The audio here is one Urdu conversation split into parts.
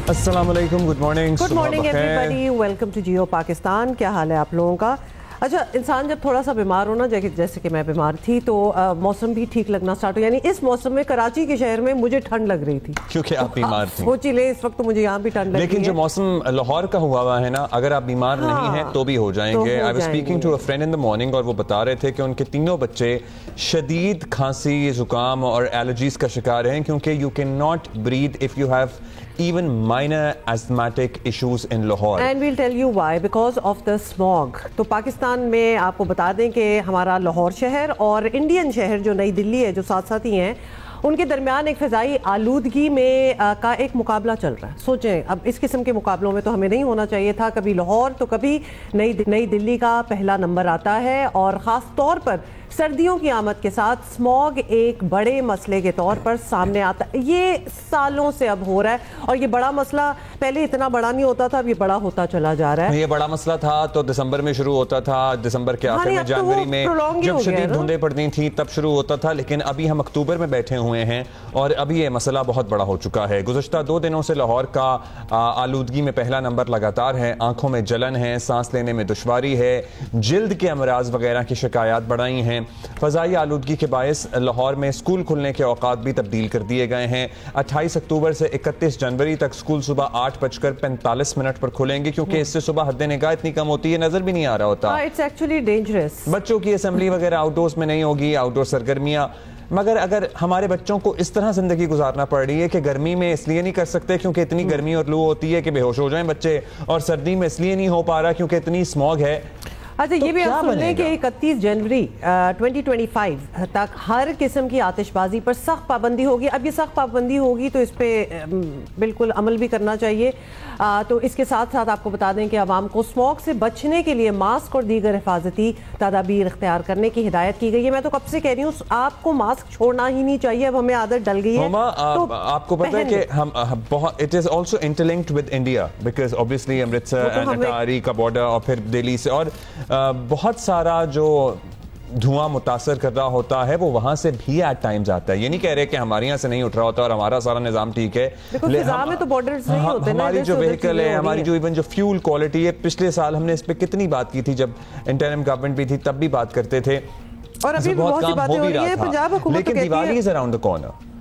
السلام علیکم، good morning everybody, welcome to Geo Pakistan. کیا حال ہے آپ لوگوں کا؟ اچھا، انسان جب تھوڑا سا بیمار ہونا، جیسے کہ میں بیمار تھی تو موسم بھی ٹھیک لگنا سٹارٹ ہو. یعنی اس موسم میں کراچی کے شہر میں مجھے ٹھنڈ لگ رہی تھی کیونکہ آپ بیمار تھیں. سوچ ہی لیں اس وقت تو مجھے یہاں بھی ٹھنڈ لگ رہی ہے. لیکن جو موسم لاہور کا ہوا ہے نا، اگر آپ بیمار نہیں ہیں تو بھی ہو جائیں گے. I was speaking to a friend in the morning, اور وہ بتا رہے تھے کہ ان کے تینوں بچے شدید کھانسی، زکام اور الرجیز کا شکار ہیں، کیونکہ you can not breathe if you have even minor asthmatic issues in Lahore. And we'll tell you why, because of the smog. تو پاکستان میں آپ کو بتا دیں کہ ہمارا لاہور شہر اور انڈین شہر جو نئی دلی ہے، جو ساتھ ساتھ ہی ہیں، ان کے درمیان ایک فضائی آلودگی میں کا ایک مقابلہ چل رہا ہے. سوچیں، اب اس قسم کے مقابلوں میں تو ہمیں نہیں ہونا چاہیے تھا. کبھی لاہور تو کبھی نئی دلی کا پہلا نمبر آتا ہے، اور خاص طور پر سردیوں کی آمد کے ساتھ اسموگ ایک بڑے مسئلے کے طور پر سامنے آتا ہے. یہ سالوں سے اب ہو رہا ہے، اور یہ بڑا مسئلہ پہلے اتنا بڑا نہیں ہوتا تھا، اب یہ بڑا ہوتا چلا جا رہا ہے. یہ بڑا مسئلہ تھا تو دسمبر میں شروع ہوتا تھا، دسمبر کے آخر میں، جنوری میں جب شدید دھندیں پڑتی تھیں تب شروع ہوتا تھا. لیکن ابھی ہم اکتوبر میں بیٹھے ہوئے ہیں اور ابھی یہ مسئلہ بہت بڑا ہو چکا ہے. گزشتہ 2 دنوں سے لاہور کا آلودگی میں پہلا نمبر لگاتار ہے. آنکھوں میں جلن ہے، سانس لینے میں دشواری ہے، جلد کے امراض وغیرہ کی شکایات بڑھائی ہیں. فضائی آلودگی کے باعث لاہور میں اسکول کھلنے کے اوقات بھی تبدیل کر دیے گئے ہیں. 28 اکتوبر سے 31 جنوری تک اسکول صبح 8:45 پر کھلیں گے، کیونکہ اس سے صبح حد نگاہ اتنی کم ہوتی ہے، نظر بھی نہیں آ رہا ہوتا. It's actually dangerous. بچوں کی اسمبلی وغیرہ آؤٹ ڈورز میں نہیں ہوگی، آؤٹ ڈور سرگرمیاں. مگر اگر ہمارے بچوں کو اس طرح زندگی گزارنا پڑ رہی ہے کہ گرمی میں اس لیے نہیں کر سکتے کیونکہ اتنی گرمی اور لو ہوتی ہے کہ بے ہوش ہو جائیں بچے، اور سردی میں اس لیے نہیں ہو پا رہا کیونکہ اتنی اسموگ ہے. اچھا، یہ بھی آپ سن لیں کہ 31 جنوری 2025 تک ہر قسم کی آتش بازی پر سخت پابندی ہوگی. اب یہ سخت پابندی ہوگی تو اس پہ بالکل عمل بھی کرنا چاہیے. تو اس کے ساتھ ساتھ آپ کو بتا دیں کہ عوام کو اسموگ سے بچنے کے لیے ماسک اور دیگر حفاظتی تدابیر اختیار کرنے کی ہدایت کی گئی ہے. میں تو کب سے کہہ رہی ہوں آپ کو ماسک چھوڑنا ہی نہیں چاہیے، اب ہمیں عادت ڈل گئی ہے. آپ کو پتہ ہے کہ ہم it is also interlinked with India, because obviously Amritsar Attari کا بارڈر اور پھر دہلی سے، اور بہت سارا جو دھواں متاثر کر رہا ہوتا ہے وہ وہاں سے بھی ایٹ ٹائمز آتا ہے. یہ نہیں کہہ رہے کہ ہمارے یہاں سے نہیں اٹھ رہا ہوتا اور ہمارا سارا نظام ٹھیک ہے. ہماری جو وہیکل ہے، ہماری جو ایون جو فیول کوالٹی ہے، پچھلے سال ہم نے اس پہ کتنی بات کی تھی جب انٹرم گورنمنٹ بھی تھی، تب بھی بات کرتے تھے، اور ابھی بہت سی باتیں ہو رہی ہیں. لیکن Diwali is around the corner,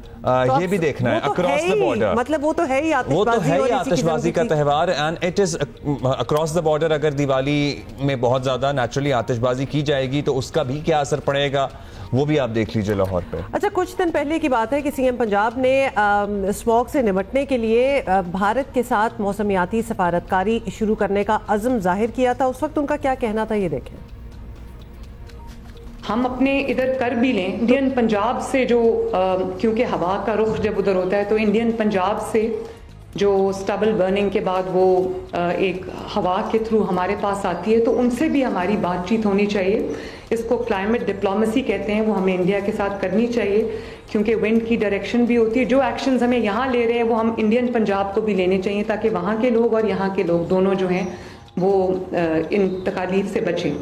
یہ بھی دیکھنا ہے اکراس دا بارڈر. مطلب وہ تو ہے ہی آتش بازی کا تہوار، and it is across the border. اگر دیوالی میں بہت زیادہ نیچرلی آتش بازی کی جائے گی تو اس کا بھی کیا اثر پڑے گا وہ بھی آپ دیکھ لیجئے لاہور پہ. اچھا، کچھ دن پہلے کی بات ہے کہ سی ایم پنجاب نے اسموگ سے نمٹنے کے لیے بھارت کے ساتھ موسمیاتی سفارتکاری شروع کرنے کا عزم ظاہر کیا تھا. اس وقت ان کا کیا کہنا تھا، یہ دیکھیں. ہم اپنے ادھر کر بھی لیں انڈین پنجاب سے، جو کیونکہ ہوا کا رخ جب ادھر ہوتا ہے تو انڈین پنجاب سے جو سٹبل برننگ کے بعد وہ ایک ہوا کے تھرو ہمارے پاس آتی ہے، تو ان سے بھی ہماری بات چیت ہونی چاہیے. اس کو کلائمیٹ ڈپلومیسی کہتے ہیں، وہ ہمیں انڈیا کے ساتھ کرنی چاہیے، کیونکہ ونڈ کی ڈائریکشن بھی ہوتی ہے. جو ایکشنز ہمیں یہاں لے رہے ہیں وہ ہم انڈین پنجاب کو بھی لینے چاہیے، تاکہ وہاں کے لوگ اور یہاں کے لوگ دونوں جو ہیں وہ ان تکالیف سے بچیں.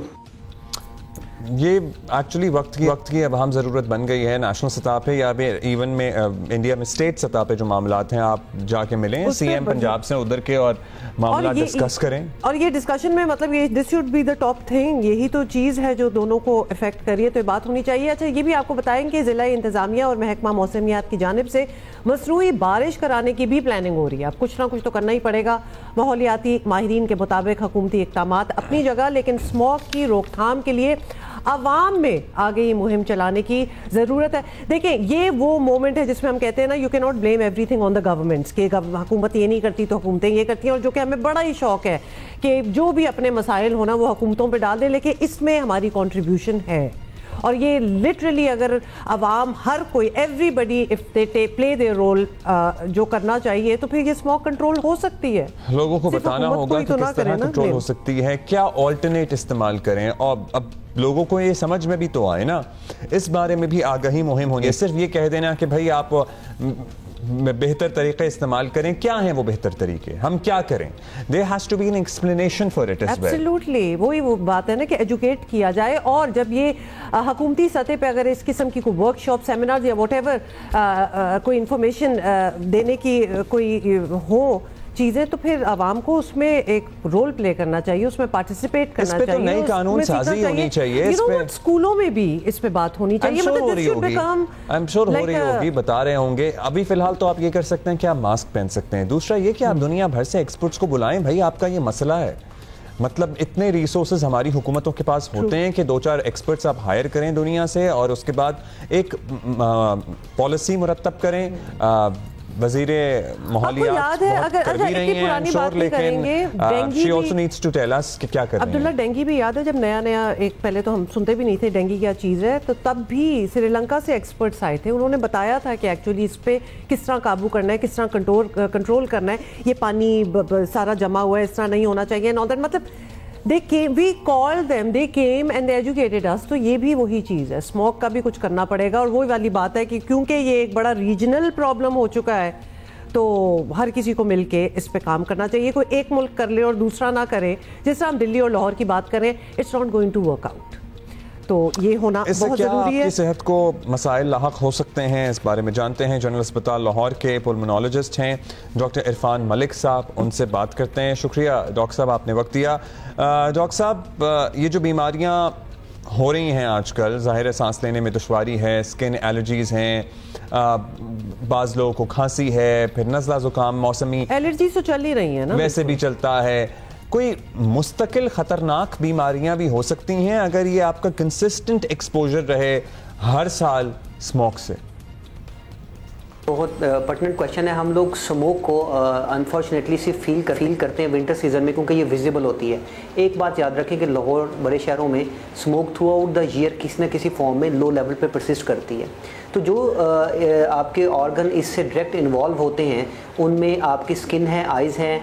یہ ایکچولی وقت کی اب ہم ضرورت بن گئی ہے نیشنل سطح پہ یا ایون میں انڈیا میں اسٹیٹ سطح پہ جو معاملات ہیں. آپ جا کے ملیں سی ایم پنجاب سے ادھر کے اور معاملات ڈسکس کریں. اور یہ ڈسکشن میں مطلب یہ this should be the top thing, یہی تو چیز ہے جو دونوں کو افیکٹ کر رہی ہے، تو یہ بات ہونی چاہیے. اچھا، یہ بھی آپ کو بتائیں کہ ضلع انتظامیہ اور محکمہ موسمیات کی جانب سے مصنوعی بارش کرانے کی بھی پلاننگ ہو رہی ہے. اب کچھ نہ کچھ تو کرنا ہی پڑے گا. ماحولیاتی ماہرین کے مطابق حکومتی اقدامات اپنی جگہ، لیکن اسموگ کی روک تھام کے لیے عوام میں آگے یہ مہم چلانے کی ضرورت ہے. دیکھیں، یہ وہ مومنٹ ہے جس میں ہم کہتے ہیں نا، یو کی not blame every thing on the governments, کہ حکومت یہ نہیں کرتی تو حکومتیں یہ کرتی ہیں، اور جو کہ ہمیں بڑا ہی شوق ہے کہ جو بھی اپنے مسائل ہونا وہ حکومتوں پہ ڈال دیں، لیکن اس میں ہماری کنٹریبیوشن ہے. اور یہ لٹرلی اگر عوام ہر کوئی everybody if they play their role جو کرنا چاہیے تو پھر یہ اسموگ کنٹرول ہو سکتی ہے. لوگوں کو بتانا ہوگا کہ کس طرح کنٹرول ہو سکتی ہے، کیا آلٹرنیٹ استعمال کریں. اور اب لوگوں کو یہ سمجھ میں بھی تو آئے نا، اس بارے میں بھی آگاہی مہم ہونی ہے. صرف یہ کہہ دینا کہ بھائی آپ بہتر طریقے استعمال کریں، کیا ہیں وہ بہتر طریقے، ہم کیا کریں. there has to be an explanation for it as well. Absolutely. وہی وہ بات ہے نا کہ ایجوکیٹ کیا جائے. اور جب یہ حکومتی سطح پہ اگر اس قسم کی کوئی ورک شاپ، سیمینار یا واٹ ایور کوئی انفارمیشن دینے کی کوئی ہو چیزیں, تو پھر عوام کو اس میں ایک رول پلے کرنا چاہیے, اس میں پارٹیسپیٹ کرنا چاہیے, اس پہ تو نئی قانون سازی ہونی چاہیے, اسکولوں میں بھی اس پہ بات ہونی چاہیے. ہو رہی ہوگی, بتا رہے ہوں گے. ابھی فی الحال تو آپ یہ کر سکتے ہیں کہ آپ ماسک پہن سکتے ہیں. دوسرا یہ کہ آپ دنیا بھر سے ایکسپرٹس کو بلائیں. بھائی آپ کا یہ مسئلہ ہے, مطلب اتنے ریسورسز ہماری حکومتوں کے پاس ہوتے ہیں کہ 2-4 ایکسپرٹس آپ ہائر کریں دنیا سے, اور اس کے بعد ایک پالیسی مرتب کریں. وزیر ماحولیات بہت کر بھی رہی ہیں I'm sure, لیکن she also needs to tell us کہ کیا کر رہی ہیں. عبداللہ, ڈینگی بھی یاد ہے جب نیا ایک, پہلے تو ہم سنتے بھی نہیں تھے ڈینگی کیا چیز ہے, تو تب بھی سری لنکا سے ایکسپرٹس آئے تھے, انہوں نے بتایا تھا کہ ایکچولی اس پہ کس طرح قابو کرنا ہے, کس طرح کنٹرول کرنا ہے, یہ پانی سارا جمع ہوا ہے, اس طرح نہیں ہونا چاہیے. مطلب we called them, they came and they educated us. تو یہ بھی وہی چیز ہے, اسموک کا بھی کچھ کرنا پڑے گا. اور وہی والی بات ہے کہ کیونکہ یہ ایک بڑا ریجنل پرابلم ہو چکا ہے, تو ہر کسی کو مل کے اس پہ کام کرنا چاہیے. کوئی ایک ملک کر لے اور دوسرا نہ کرے, جس طرح ہم دلی اور لاہور کی بات کریں, it's not going to work out. تو یہ ہونا بہت ضروری ہے. آپ کی صحت کو مسائل لاحق ہو سکتے ہیں, اس بارے میں جانتے ہیں. جنرل اسپتال لاہور کے پلمونالوجسٹ ہیں ڈاکٹر عرفان ملک صاحب, ان سے بات کرتے ہیں. شکریہ ڈاکٹر صاحب, آپ نے وقت دیا. ڈاکٹر صاحب, یہ جو بیماریاں ہو رہی ہیں آج کل, ظاہر ہے سانس لینے میں دشواری ہے, اسکن الرجیز ہیں, بعض لوگوں کو کھانسی ہے, پھر نزلہ زکام موسمی الرجیز تو چل ہی رہی ہیں نا, ویسے بھی چلتا ہے. کوئی مستقل خطرناک بیماریاں بھی ہو سکتی ہیں اگر یہ آپ کا کنسسٹنٹ ایکسپوجر رہے ہر سال اسموک سے؟ بہت پرٹننٹ کویشچن ہے. ہم لوگ اسموک کو انفارچونیٹلی صرف فیل کرتے ہیں ونٹر سیزن میں, کیونکہ یہ ویزیبل ہوتی ہے. ایک بات یاد رکھیں کہ لاہور بڑے شہروں میں smoke throughout the air کسی نہ کسی فارم میں لو لیول پہ پرسسٹ کرتی ہے. تو جو آپ کے آرگن اس سے ڈائریکٹ انوالو ہوتے ہیں, ان میں آپ کی اسکن ہے, آئیز ہیں,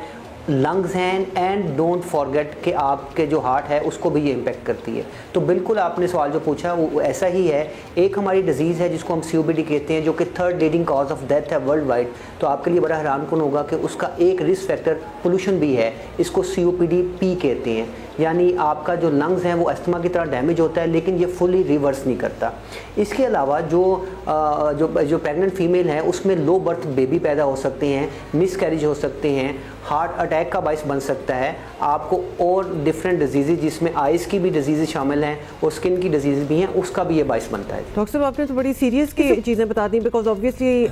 لنگز ہیں, اینڈ ڈونٹ فارگیٹ کہ آپ کے جو ہارٹ ہے اس کو بھی یہ امپیکٹ کرتی ہے. تو بالکل آپ نے سوال جو پوچھا وہ ایسا ہی ہے. ایک ہماری ڈیزیز ہے جس کو ہم COPD کہتے ہیں, جو کہ 3rd leading cause of death ہے ورلڈ وائڈ. تو آپ کے لیے بڑا حیران کن ہوگا کہ اس کا ایک رسک فیکٹر پولوشن بھی ہے, اس کو COPD-P کہتے ہیں. یعنی آپ کا جو لنگز ہیں وہ استھما کی طرح ڈیمیج ہوتا ہے, لیکن یہ فلی ریورس نہیں کرتا. اس کے علاوہ جو پریگننٹ فیمیل ہیں اس میں لو برتھ بیبی پیدا ہو سکتے ہیں, مس کیریج ہو سکتے ہیں, ہارٹ اٹیک کا باعث بن سکتا ہے آپ کو, اور ڈفرینٹ ڈیزیزز جس میں آئز کی بھی ڈیزیزز شامل ہیں اور اسکن کی ڈیزیز بھی ہیں, اس کا بھی یہ باعث بنتا ہے. ڈاکٹر صاحب, آپ نے تو بڑی سیریس کی چیزیں بتا دیں, بیکاز آبویسلی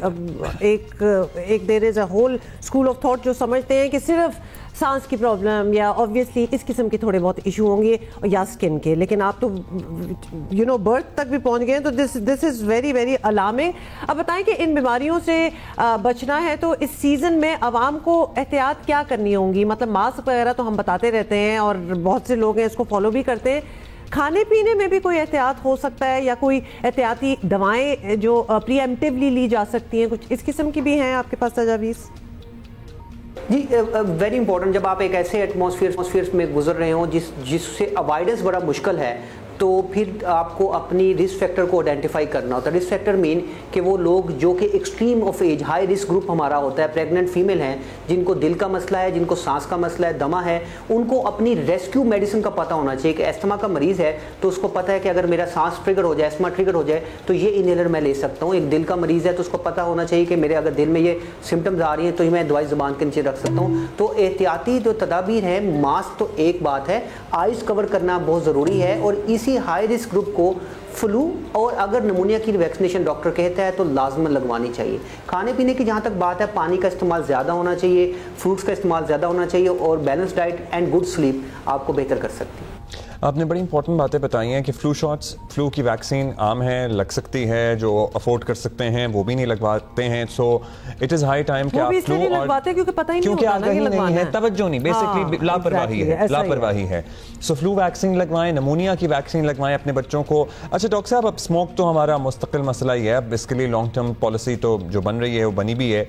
ایک there is a whole school of thought جو سمجھتے ہیں کہ صرف سانس کی پرابلم یا آبویسلی اس قسم کے تھوڑے بہت ایشو ہوں گے یا اسکن کے, لیکن آپ تو برتھ تک بھی پہنچ گئے, تو دس از ویری ویری الارمنگ. اب بتائیں کہ ان بیماریوں سے بچنا ہے تو اس سیزن میں عوام کو احتیاط کیا کرنی ہوں گی؟ مطلب ماسک وغیرہ تو ہم بتاتے رہتے ہیں اور بہت سے لوگ ہیں اس کو فالو بھی کرتے ہیں. کھانے پینے میں بھی کوئی احتیاط ہو سکتا ہے, یا کوئی احتیاطی دوائیں جو پری ایمپٹیولی لی جا سکتی ہیں, کچھ اس قسم کی بھی ہیں آپ کے پاس تجاویز؟ جی ویری امپورٹنٹ. جب آپ ایک ایسے ایٹماسفیئر میں گزر رہے ہوں جس سے اوائڈنس بڑا مشکل ہے, تو پھر آپ کو اپنی رسک فیکٹر کو آئیڈینٹیفائی کرنا ہوتا ہے. رسک فیکٹر مین کہ وہ لوگ جو کہ extreme of age, high risk group ہمارا ہوتا ہے, پریگننٹ فیمیل ہیں جن کو دل کا مسئلہ ہے, جن کو سانس کا مسئلہ ہے, دمہ ہے, ان کو اپنی ریسکیو میڈیسن کا پتہ ہونا چاہیے. کہ ایستھما کا مریض ہے تو اس کو پتہ ہے کہ اگر میرا سانس ٹریگر ہو جائے, ایستھما ٹریگر ہو جائے, تو یہ انہیلر میں لے سکتا ہوں. ایک دل کا مریض ہے تو اس کو پتہ ہونا چاہیے کہ میرے اگر دل میں یہ سمٹمز آ رہی ہیں تو میں دوائی زبان کے نیچے رکھ سکتا ہوں. تو احتیاطی جو تدابیر ہیں, ماسک تو ایک بات ہے, آئز کور کرنا بہت ضروری ہے, اور اسی ہائی رسک گروپ کو فلو اور اگر نمونیا کی ویکسینیشن ڈاکٹر کہتا ہے تو لازماً لگوانی چاہیے. کھانے پینے کی جہاں تک بات ہے, پانی کا استعمال زیادہ ہونا چاہیے, فروٹس کا استعمال زیادہ ہونا چاہیے, اور balance diet and good sleep آپ کو بہتر کر سکتی ہے. آپ نے بڑی امپورٹنٹ باتیں بتائی ہیں کہ فلو کی ویکسین عام ہے, لگ سکتی ہے, جو افورڈ کر سکتے ہیں وہ بھی نہیں لگواتے ہیں. So it is high time کہ آپ فلو, کیونکہ آگاہی نہیں ہے, توجہ نہیں, بیسکلی لاپرواہی ہے. سو فلو ویکسین لگوائیں, نمونیا کی ویکسین لگوائیں اپنے بچوں کو. اچھا ڈاکٹر صاحب, اب اسموک تو ہمارا مستقل مسئلہ ہی ہے, اب اس کے لیے لانگ ٹرم پالیسی تو جو بن رہی ہے وہ بنی بھی ہے.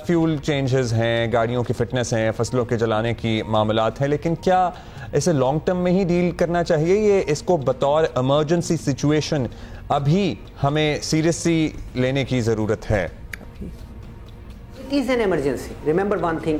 فیول چینجز ہیں, گاڑیوں کی فٹنس ہیں, فصلوں کے جلانے کی معاملات ہیں, لیکن کیا اسے لانگ ٹرم میں ہی ڈیل کرنا چاہیے, یہ اس کو بطور ایمرجنسی سچویشن ابھی ہمیں سیریسلی لینے کی ضرورت ہے؟ is an emergency. Remember one thing,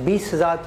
20,000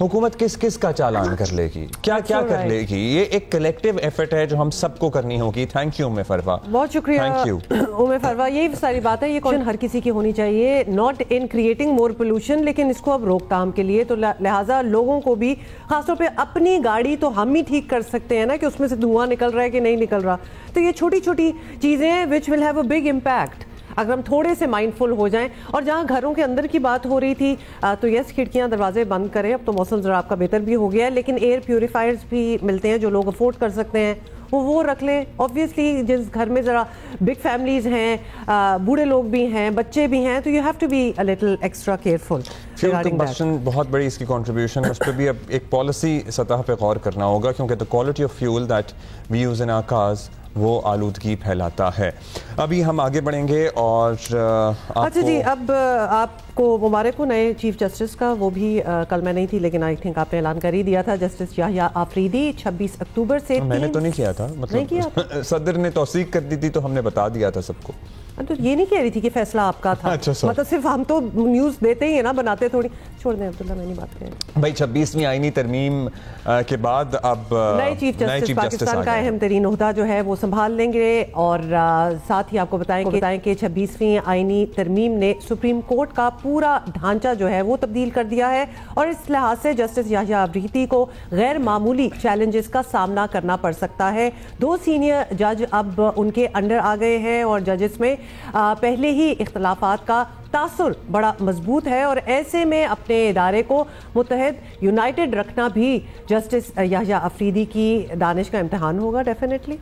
حکومت کس کس کا چالان کر لے گی, کیا کیا کر لے گی؟ یہ ایک کلیکٹیو ایفرٹ ہے جو ہم سب کو کرنی ہوگی. تھینک یو ام فروا, بہت شکریہ ام فروا. یہی ساری بات ہے, یہ کوشن ہر کسی کی ہونی چاہیے, not in creating more pollution, لیکن اس کو اب روک تھام کے لیے تو لہٰذا لوگوں کو بھی, خاص طور پہ اپنی گاڑی تو ہم ہی ٹھیک کر سکتے ہیں نا کہ اس میں سے دھواں نکل رہا ہے کہ نہیں نکل رہا. تو یہ چھوٹی چھوٹی چیزیں which will have a big impact اگر ہم تھوڑے سے مائنڈ فل ہو جائیں. اور جہاں گھروں کے اندر کی بات ہو رہی تھی تو یس کھڑکیاں دروازے بند کریں, اب تو موسم ذرا آپ کا بہتر بھی ہو گیا ہے, لیکن ایئر پیوریفائرز بھی ملتے ہیں جو لوگ افورڈ کر سکتے ہیں وہ رکھ لیں. آبویسلی جس گھر میں ذرا بگ فیملیز ہیں, بوڑھے لوگ بھی ہیں, بچے بھی ہیں, تو you have to be a little extra careful. Fuel combustion بہت بڑی اس کی کنٹریبیوشن, اس پہ بھی اب ایک پالیسی سطح پہ غور کرنا ہوگا, کیونکہ the quality of fuel that we use in our cars وہ آلودگی پھیلاتا ہے. ابھی ہم آگے بڑھیں گے اور اچھا جی, اب آپ کو مبارک ہو نئے چیف جسٹس کا. وہ بھی کل میں نہیں تھی لیکن آئی تھنک آپ نے اعلان کر ہی دیا تھا, جسٹس یحییٰ آفریدی 26 اکتوبر سے. میں نے تو نہیں کیا تھا, مطلب صدر نے توثیق کر دی تھی تو ہم نے بتا دیا تھا سب کو. تو یہ نہیں کہہ رہی تھی کہ فیصلہ آپ کا تھا, مطلب صرف ہم تو نیوز دیتے ہی ہیں نا, بناتے تھوڑی. چھوڑ دیں عبداللہ, میں نہیں بات کریں بھائی. 26ویں آئینی ترمیم کے بعد اب نئے چیف جسٹس پاکستان کا اہم ترین عہدہ جو ہے وہ سنبھال لیں گے. اور ساتھ ہی آپ کو بتائیں کہ 26ویں آئینی ترمیم نے سپریم کورٹ کا پورا ڈھانچہ جو ہے وہ تبدیل کر دیا ہے, اور اس لحاظ سے جسٹس یحییٰ آفریدی کو غیر معمولی چیلنجز کا سامنا کرنا پڑ سکتا ہے. 2 سینئر جج اب ان کے انڈر آ گئے ہیں, اور ججز میں پہلے ہی اختلافات کا تاثر بڑا مضبوط ہے, اور ایسے میں اپنے ادارے کو متحد یونائٹڈ رکھنا بھی جسٹس یحییٰ آفریدی کی دانش کا امتحان ہوگا ڈیفینیٹلی.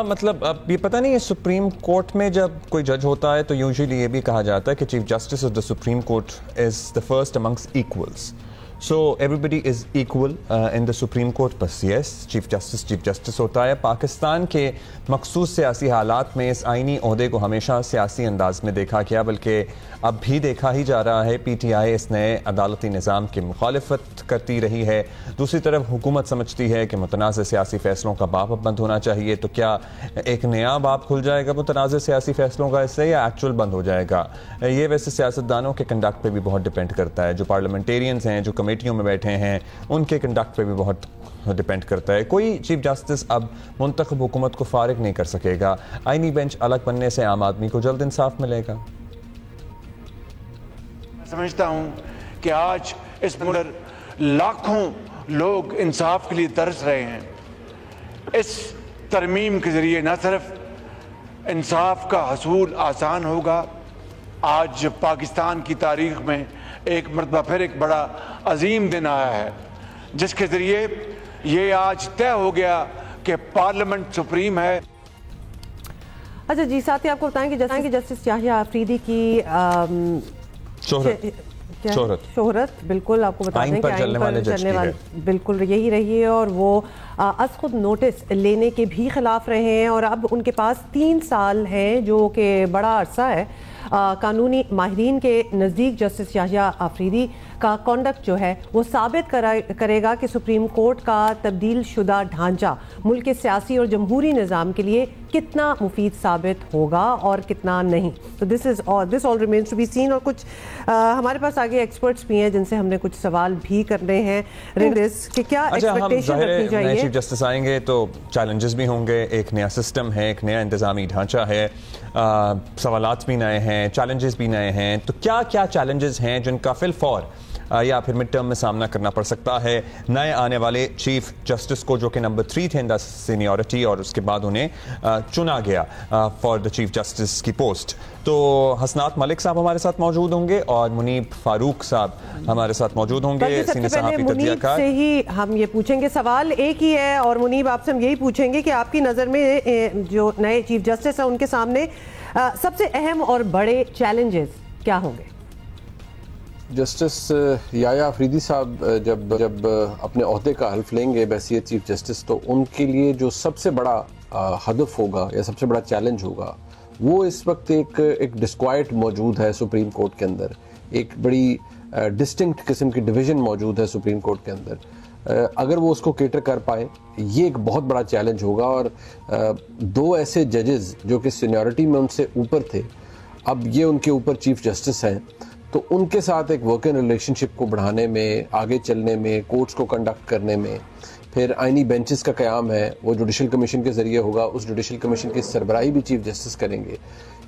مطلب اب یہ پتہ نہیں ہے, سپریم کورٹ میں جب کوئی جج ہوتا ہے تو یوزلی یہ بھی کہا جاتا ہے کہ chief justice of the supreme court is the first amongst equals. So everybody is equal in the Supreme Court, بس yes چیف جسٹس ہوتا ہے. پاکستان کے مخصوص سیاسی حالات میں اس آئینی عہدے کو ہمیشہ سیاسی انداز میں دیکھا گیا, بلکہ اب بھی دیکھا ہی جا رہا ہے. پی ٹی آئی اس نئے عدالتی نظام کی مخالفت کرتی رہی ہے. دوسری طرف حکومت سمجھتی ہے کہ متنازع سیاسی فیصلوں کا باب اب بند ہونا چاہیے. تو کیا ایک نیا باب کھل جائے گا متنازع سیاسی فیصلوں کا اس سے, یا ایکچوئل بند ہو جائے گا؟ یہ ویسے سیاستدانوں کے کنڈکٹ پہ بھی بہت ڈپینڈ کرتا ہے. جو پارلیمنٹیرینز ہیں, جو کمیٹیوں میں بیٹھے ہیں, ان کے کنڈکٹ پہ بھی بہت ڈیپینڈ کرتا ہے. کوئی چیف جسٹس اب منتخب حکومت کو فارغ نہیں کر سکے گا. آئینی بینچ الگ بننے سے عام آدمی کو جلد انصاف ملے گا. میں سمجھتا ہوں کہ آج اس ملک لاکھوں لوگ انصاف کے لیے ترس رہے ہیں. اس ترمیم کے ذریعے نہ صرف انصاف کا حصول آسان ہوگا, آج پاکستان کی تاریخ میں ایک مرتبہ پھر ایک بڑا عظیم دن آیا ہے, جس کے ذریعے یہ آج طے ہو گیا کہ پارلیمنٹ سپریم ہے. اچھا جی, ساتھ ہی آپ کو بتائیں کہ جسٹس یحییٰ آفریدی کی شہرت بالکل آپ کو بتائیں کہ آئین پر چلنے والے بالکل یہی رہی ہے, اور وہ از خود نوٹس لینے کے بھی خلاف رہے ہیں. اور اب ان کے پاس 3 سال ہیں, جو کہ بڑا عرصہ ہے. قانونی ماہرین کے نزدیک جسٹس یحییٰ آفریدی کا کانڈکٹ جو ہے وہ ثابت کرے گا کہ سپریم کورٹ کا تبدیل شدہ ڈھانچہ ملک کے سیاسی اور جمہوری نظام کے لیے کتنا مفید ثابت ہوگا اور کتنا نہیں. تو دس آل ریمینز ٹو بی سین. اور کچھ ہمارے پاس آگے ایکسپرٹس بھی ہیں جن سے ہم نے کچھ سوال بھی کرنے ہیں کہ کیا ایکسپیکٹیشن رکھنی چاہیے. نئے چیف جسٹس آئیں گے تو چیلنجز بھی ہوں گے, ایک نیا سسٹم ہے, ایک نیا انتظامی ڈھانچہ ہے, سوالات بھی نئے ہیں, چیلنجز بھی نئے ہیں. تو کیا کیا چیلنجز ہیں جن کا فی الفور یا پھر مڈ ٹرم میں سامنا کرنا پڑ سکتا ہے نئے آنے والے چیف جسٹس کو, جو کہ نمبر 3 تھے ان دا سینیورٹی, اور اس کے بعد انہیں چنا گیا فار دا چیف جسٹس کی پوسٹ. تو حسنات ملک صاحب ہمارے ساتھ موجود ہوں گے, اور منیب فاروق صاحب ہمارے ساتھ موجود ہوں گے. منیب سے ہی ہم یہ پوچھیں گے, سوال ایک ہی ہے, اور منیب آپ سے ہم یہی پوچھیں گے کہ آپ کی نظر میں جو نئے چیف جسٹس ہیں ان کے سامنے سب سے اہم اور بڑے چیلنجز کیا ہوں گے؟ جسٹس یحییٰ آفریدی صاحب جب اپنے عہدے کا حلف لیں گے بحیثیت چیف جسٹس, تو ان کے لیے جو سب سے بڑا ہدف ہوگا یا سب سے بڑا چیلنج ہوگا وہ اس وقت ایک ڈسکوائٹ موجود ہے سپریم کورٹ کے اندر, ایک بڑی ڈسٹنکٹ قسم کی ڈویژن موجود ہے سپریم کورٹ کے اندر. اگر وہ اس کو کیٹر کر پائیں, یہ ایک بہت بڑا چیلنج ہوگا. اور 2 ایسے ججز جو کہ سینیورٹی میں ان سے اوپر تھے, اب یہ ان کے اوپر چیف جسٹس ہیں, تو ان کے ساتھ ایک ورکنگ ریلیشن شپ کو بڑھانے میں، آگے چلنے میں، کورٹس کو کنڈکٹ کرنے میں، پھر آئینی بینچز کا قیام ہے وہ جوڈیشل کمیشن کے ذریعے ہوگا، اس جوڈیشل کمیشن کی سربراہی بھی چیف جسٹس کریں گے.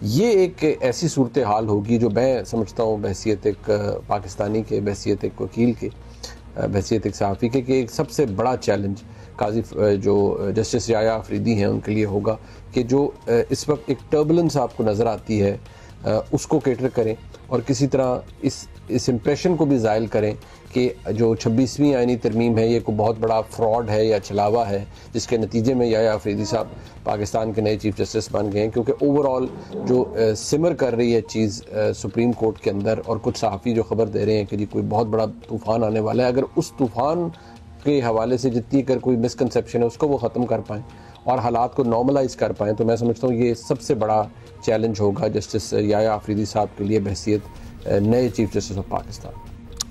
یہ ایک ایسی صورتحال ہوگی جو میں سمجھتا ہوں بحیثیت ایک پاکستانی کے، بحیثیت ایک وکیل کے، بحیثیت ایک صحافی کے، کہ ایک سب سے بڑا چیلنج قاضی جو جسٹس یحییٰ آفریدی ہیں ان کے لیے ہوگا کہ جو اس وقت ایک ٹربولنس آپ کو نظر آتی ہے اس کو کیٹر کریں اور کسی طرح اس امپریشن کو بھی زائل کریں کہ جو 26ویں آئینی ترمیم ہے یہ کوئی بہت بڑا فراڈ ہے یا چھلاوا ہے جس کے نتیجے میں یحییٰ آفریدی صاحب پاکستان کے نئے چیف جسٹس بن گئے ہیں. کیونکہ اوور آل جو سمر کر رہی ہے چیز سپریم کورٹ کے اندر، اور کچھ صحافی جو خبر دے رہے ہیں کہ جی کوئی بہت بڑا طوفان آنے والا ہے، اگر اس طوفان کے حوالے سے جتنی اگر کوئی مسکنسیپشن ہے اس کو وہ ختم کر پائیں اور حالات کو نارملائز کر پائیں، تو میں سمجھتا ہوں یہ سب سے بڑا چیلنج ہوگا جسٹس یحییٰ آفریدی صاحب کے لیے بحیثیت نئے chief justice of Pakistan.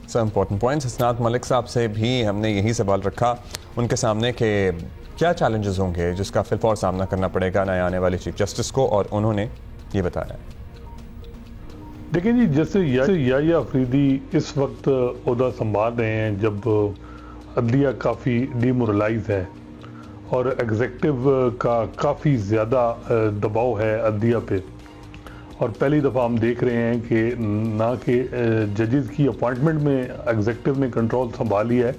Sir important points. Hasnat Malik صاحب سے بھی ہم نے یہی سوال رکھا ان کے سامنے کہ کیا چیلنجز ہوں گے جس کا فی الفور سامنا کرنا پڑے گا نئے آنے والے چیف جسٹس کو، اور انہوں نے یہ بتایا. دیکھیں جی، جیسے یحییٰ آفریدی اس وقت عہدہ سنبھال رہے ہیں جب عدلیہ کافی ڈیمورلائز ہے اور ایگزیکٹو کا کافی زیادہ دباؤ ہے عدلیہ پہ، اور پہلی دفعہ ہم دیکھ رہے ہیں کہ نہ کہ ججز کی اپوائنٹمنٹ میں ایگزیکٹو نے کنٹرول سنبھالی ہے،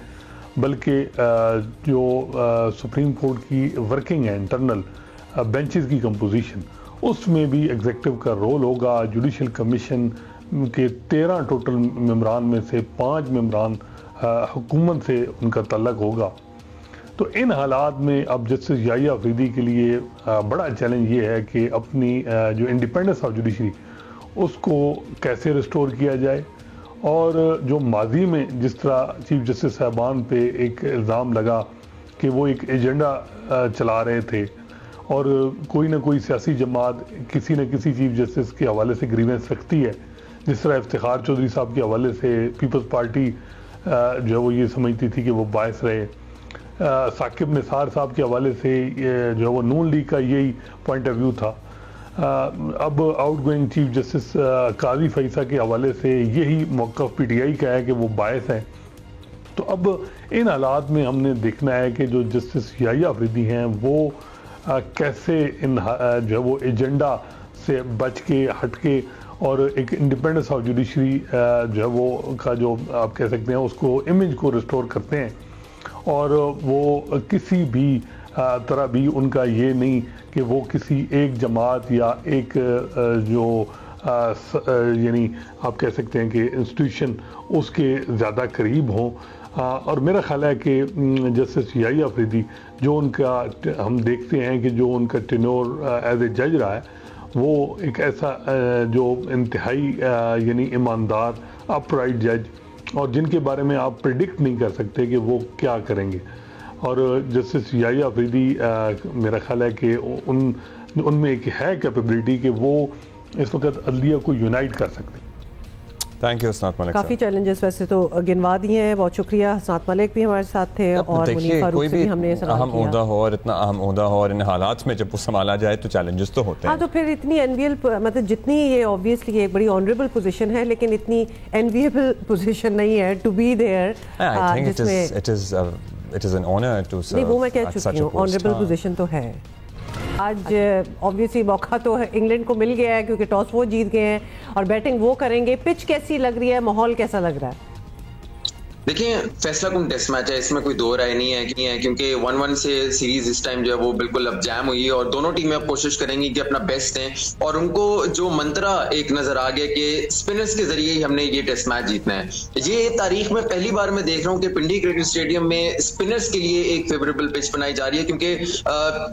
بلکہ جو سپریم کورٹ کی ورکنگ ہے انٹرنل بینچز کی کمپوزیشن، اس میں بھی ایگزیکٹو کا رول ہوگا. جوڈیشل کمیشن کے 13 ٹوٹل ممبران میں سے 5 ممبران حکومت سے ان کا تعلق ہوگا. تو ان حالات میں اب جسٹس یحییٰ آفریدی کے لیے بڑا چیلنج یہ ہے کہ اپنی جو انڈیپینڈنس آف جوڈیشری اس کو کیسے ریسٹور کیا جائے، اور جو ماضی میں جس طرح چیف جسٹس صاحبان پہ ایک الزام لگا کہ وہ ایک ایجنڈا چلا رہے تھے اور کوئی نہ کوئی سیاسی جماعت کسی نہ کسی چیف جسٹس کے حوالے سے گریونس رکھتی ہے، جس طرح افتخار چودھری صاحب کے حوالے سے پیپلز پارٹی جو ہے وہ یہ سمجھتی تھی کہ وہ باعث رہے، ثاقب نثار صاحب کے حوالے سے جو ہے وہ نون لیگ کا یہی پوائنٹ آف ویو تھا. اب آؤٹ گوئنگ چیف جسٹس قاضی فیصل کے حوالے سے یہی موقف پی ٹی آئی کا ہے کہ وہ باعث ہیں. تو اب ان حالات میں ہم نے دیکھنا ہے کہ جو جسٹس یحییٰ آفریدی ہیں وہ کیسے ان جو ہے وہ ایجنڈا سے بچ کے ہٹ کے اور ایک انڈیپینڈنس آف جوڈیشری جو ہے وہ کا جو آپ کہہ سکتے ہیں اس کو امیج کو ریسٹور کرتے ہیں، اور وہ کسی بھی طرح بھی ان کا یہ نہیں کہ وہ کسی ایک جماعت یا ایک جو یعنی آپ کہہ سکتے ہیں کہ انسٹیٹیوشن اس کے زیادہ قریب ہوں. اور میرا خیال ہے کہ جسٹس یحییٰ آفریدی جو ان کا ہم دیکھتے ہیں کہ جو ان کا ٹینور ایز اے جج رہا ہے وہ ایک ایسا جو انتہائی یعنی ایماندار اپ رائٹ جج، اور جن کے بارے میں آپ پریڈکٹ نہیں کر سکتے کہ وہ کیا کریں گے. اور جسٹس یحییٰ آفریدی میرا خیال ہے کہ ان میں ایک ہے کیپیبلٹی کہ وہ اس وقت عدلیہ کو یونائٹ کر سکتے ہیں. Thank you Hasanat Malik. Coffee challenges ویسے تو گنوا دیے ہیں، بہت شکریہ. حسنات ملک بھی ہمارے ساتھ تھے اور منیر فاروق سے بھی ہم نے سوال اہم عہدہ ہو اور اتنا اہم عہدہ ہو اور ان حالات میں جب وہ سنبھالا جائے تو چیلنجز تو ہوتے ہیں. ہاں تو پھر اتنی انویل مطلب جتنی یہ اوبویسلی ایک بڑی آنریبل پوزیشن ہے لیکن اتنی انویبل پوزیشن نہیں ہے to be there. It is an honor to serve. نہیں وہ میں کہہ چکی ہوں آنریبل پوزیشن تو ہے. آج اوبویسلی موقع تو انگلینڈ کو مل گیا ہے کیونکہ ٹاس وہ جیت گئے ہیں اور بیٹنگ وہ کریں گے. پچ کیسی لگ رہی ہے، ماحول کیسا لگ رہا ہے؟ دیکھیں فیصلہ کن ٹیسٹ میچ ہے، اس میں کوئی دو رائے نہیں ہے کیونکہ 1-1 سے سیریز اس ٹائم جو ہے وہ بالکل اب جام ہوئی ہے اور دونوں ٹیمیں اب کوشش کریں گی کہ اپنا بیسٹ دیں، اور ان کو جو منترا ایک نظر آ گیا کہ اسپنرز کے ذریعے ہی ہم نے یہ ٹیسٹ میچ جیتنا ہے. یہ تاریخ میں پہلی بار میں دیکھ رہا ہوں کہ پنڈی کرکٹ اسٹیڈیم میں اسپنرز کے لیے ایک فیوریبل پچ بنائی جا رہی ہے، کیونکہ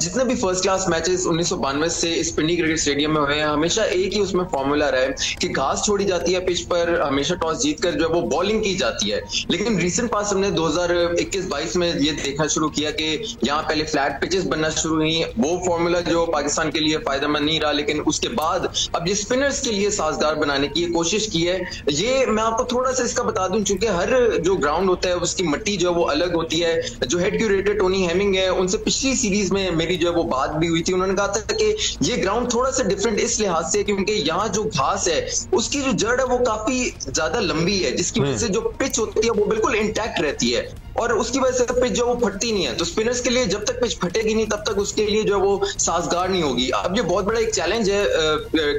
جتنے بھی فرسٹ کلاس میچز 1992 سے اس پنڈی کرکٹ اسٹیڈیم میں ہوئے ہیں ہمیشہ ایک ہی اس میں فارمولا رہا ہے کہ گھاس چھوڑی جاتی ہے پچ پر، ہمیشہ ٹاس جیت کر جو ہے وہ بالنگ کی جاتی ہے. لیکن ریسنٹ پاس ہم نے 2021-22 میں یہ دیکھنا شروع کیا کہ یہاں پہلے فلیٹ پچز بننا شروع ہوئی. وہ فارمولا جو پاکستان کے لیے فائدہ مند نہیں رہا, لیکن اس کے بعد اب یہ اسپنرز کے لیے سازگار بنانے کی کوشش کی ہے. یہ میں آپ کو تھوڑا سا اس کا بتا دوں, چونکہ ہر جو گراؤنڈ ہوتا ہے اس کی مٹی جو ہے وہ الگ ہوتی ہے. جو ہیڈ کیوریٹر ٹونی ہیمنگ ہے, ان سے پچھلی سیریز میں میری جو ہے وہ بات بھی ہوئی تھی. انہوں نے کہا تھا کہ یہ گراؤنڈ تھوڑا سا ڈفرینٹ اس لحاظ سے کیونکہ یہاں جو گھاس ہے اس کی جو جڑ ہے وہ کافی زیادہ لمبی ہے, جس کی وجہ سے جو پچ ہوتی ہے وہ بالکل انٹیکٹ رہتی ہے, اور اس کی وجہ سے پچ جو وہ پھٹتی نہیں ہے. تو اسپنرز کے لیے جب تک پچ پھٹے گی نہیں تب تک اس کے لیے جو ہے وہ سازگار نہیں ہوگی. اب یہ بہت بڑا ایک چیلنج ہے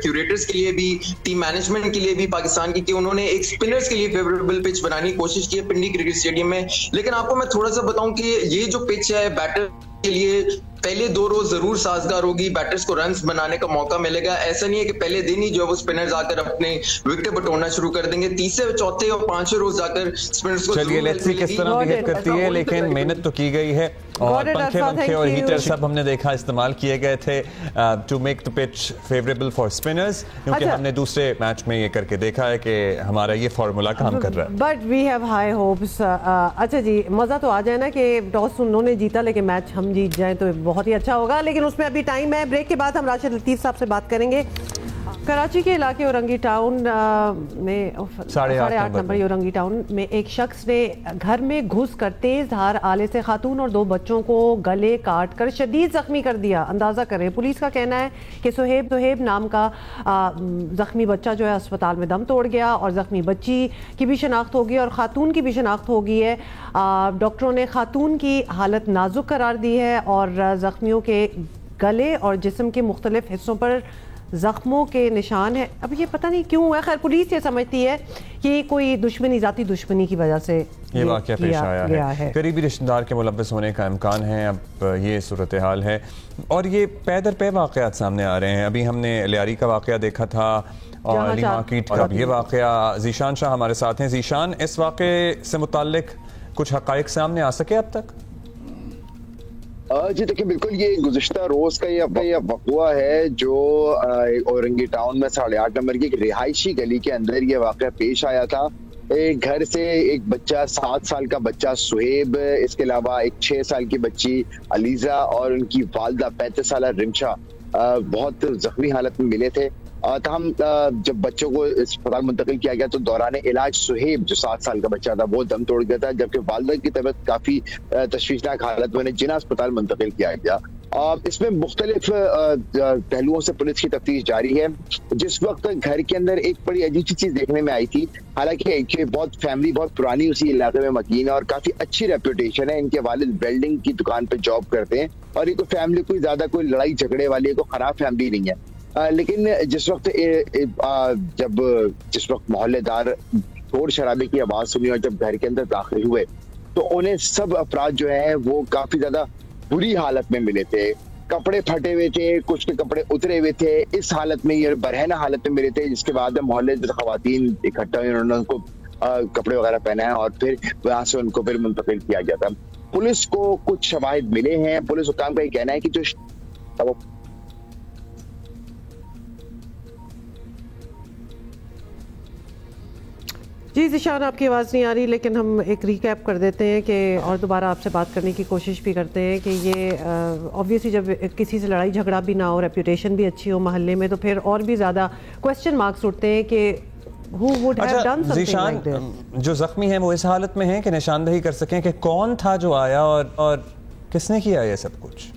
کیوریٹرز کے لیے بھی, ٹیم مینجمنٹ کے لیے بھی پاکستان کی, کہ انہوں نے ایک اسپنرز کے لیے فیوریبل پچ بنانے کی کوشش کی ہے پنڈی کرکٹ اسٹیڈیم میں. لیکن آپ کو میں تھوڑا سا بتاؤں کہ یہ جو پچ ہے بیٹر کے لیے پہلے 2 روز ضرور سازگار ہوگی, بیٹرز کو رنز بنانے کا موقع ملے گا. ایسا نہیں ہے کہ پہلے دن ہی جو ہے وہ اسپنرز آ کر اپنے وکٹیں بٹورنا شروع کر دیں گے. 3رے, 4تھے اور 5ویں روز جا کر اسپنرز کو چلیے لیٹس سی کس طرح بہیو کرتی ہے, لیکن محنت تو کی گئی ہے اور پنکھے ونکھے اور ہیٹر سب ہم نے دیکھا استعمال کیے گئے تھے to make the pitch favourable for spinners, کیونکہ ہم نے دوسرے میچ میں یہ کر کے دیکھا ہے کہ ہمارا یہ فارمولا کام کر رہا ہے. But we have high hopes. اچھا جی, مزہ تو آ جائے نا کہ ٹاس انہوں نے جیتا لیکن میچ ہم جیت جائیں تو بہت ہی اچھا ہوگا, لیکن اس میں ابھی ٹائم ہے. بریک کے بعد ہم راشد لطیف صاحب سے بات کریں گے. کراچی کے علاقے اورنگی ٹاؤن میں 8.5 نمبر اورنگی ٹاؤن میں ایک شخص نے گھر میں گھس کر تیز دھار آلے سے خاتون اور 2 بچوں کو گلے کاٹ کر شدید زخمی کر دیا. اندازہ کریں, پولیس کا کہنا ہے کہ سہیب نام کا زخمی بچہ جو ہے اسپتال میں دم توڑ گیا اور زخمی بچی کی بھی شناخت ہوگی اور خاتون کی بھی شناخت ہوگی ہے. ڈاکٹروں نے خاتون کی حالت نازک قرار دی ہے اور زخمیوں کے گلے اور جسم کے مختلف حصوں پر زخموں کے نشان ہے. اب یہ پتہ نہیں کیوں ہے, خیر پولیس یہ سمجھتی ہے کہ کوئی ذاتی دشمنی کی وجہ سے یہ واقعہ پیش آیا ہے. قریبی رشتہ دار کے ملوث ہونے کا امکان ہے. اب یہ صورتحال ہے اور یہ پے در پے واقعات سامنے آ رہے ہیں. ابھی ہم نے لیاری کا واقعہ دیکھا تھا اور علی مارکیٹ کا یہ واقعہ. ذیشان شاہ ہمارے ساتھ ہیں. ذیشان, اس واقعے سے متعلق کچھ حقائق سامنے آ سکے اب تک؟ جی دیکھیں, بالکل یہ گزشتہ روز کا یہ وقوع ہے جو اورنگی ٹاؤن میں 8.5 نمبر کی ایک رہائشی گلی کے اندر یہ واقعہ پیش آیا تھا. ایک گھر سے ایک بچہ 7 سال کا بچہ سہیب, اس کے علاوہ ایک 6 سال کی بچی علیزہ اور ان کی والدہ 35 سالہ رمشا بہت زخمی حالت میں ملے تھے. تاہم جب بچوں کو اسپتال منتقل کیا گیا تو دوران علاج سہیب جو 7 سال کا بچہ تھا وہ دم توڑ گیا تھا, جبکہ والدہ کی طبیعت کافی تشویشناک حالت میں جناح اسپتال منتقل کیا گیا. اس میں مختلف پہلوؤں سے پولیس کی تفتیش جاری ہے. جس وقت گھر کے اندر ایک بڑی عجیب سی چیز دیکھنے میں آئی تھی, حالانکہ بہت فیملی بہت پرانی اسی علاقے میں مکین ہے اور کافی اچھی ریپوٹیشن ہے. ان کے والد ویلڈنگ کی دکان پہ جاب کرتے ہیں اور یہ کوئی فیملی کوئی زیادہ کوئی لڑائی جھگڑے والی کوئی خراب فیملی نہیں ہے. لیکن جس وقت محلے دار شور شرابے کی آواز سنی اور جب گھر کے اندر داخل ہوئے تو انہیں سب افراد جو ہیں وہ کافی زیادہ بری حالت میں ملے تھے. کپڑے پھٹے ہوئے تھے, کچھ کے کپڑے اترے ہوئے تھے, اس حالت میں یہ برہنہ حالت میں ملے تھے. جس کے بعد محلے خواتین اکٹھا ہوئی, انہوں نے ان کو کپڑے وغیرہ پہنائے اور پھر وہاں سے ان کو پھر منتقل کیا گیا تھا. پولیس کو کچھ شواہد ملے ہیں. پولیس حکام کا یہ کہنا ہے کہ جو جی ذیشان, آپ کی آواز نہیں آ رہی, لیکن ہم ایک ریکیپ کر دیتے ہیں کہ اور دوبارہ آپ سے بات کرنے کی کوشش بھی کرتے ہیں کہ یہ آبویسلی جب کسی سے لڑائی جھگڑا بھی نہ ہو, ریپوٹیشن بھی اچھی ہو محلے میں, تو پھر اور بھی زیادہ کوسچن مارکس اٹھتے ہیں کہ who would have done something like this. جو زخمی ہیں وہ اس حالت میں ہیں کہ نشاندہی کر سکیں کہ کون تھا جو آیا اور کس نے کیا یہ سب کچھ؟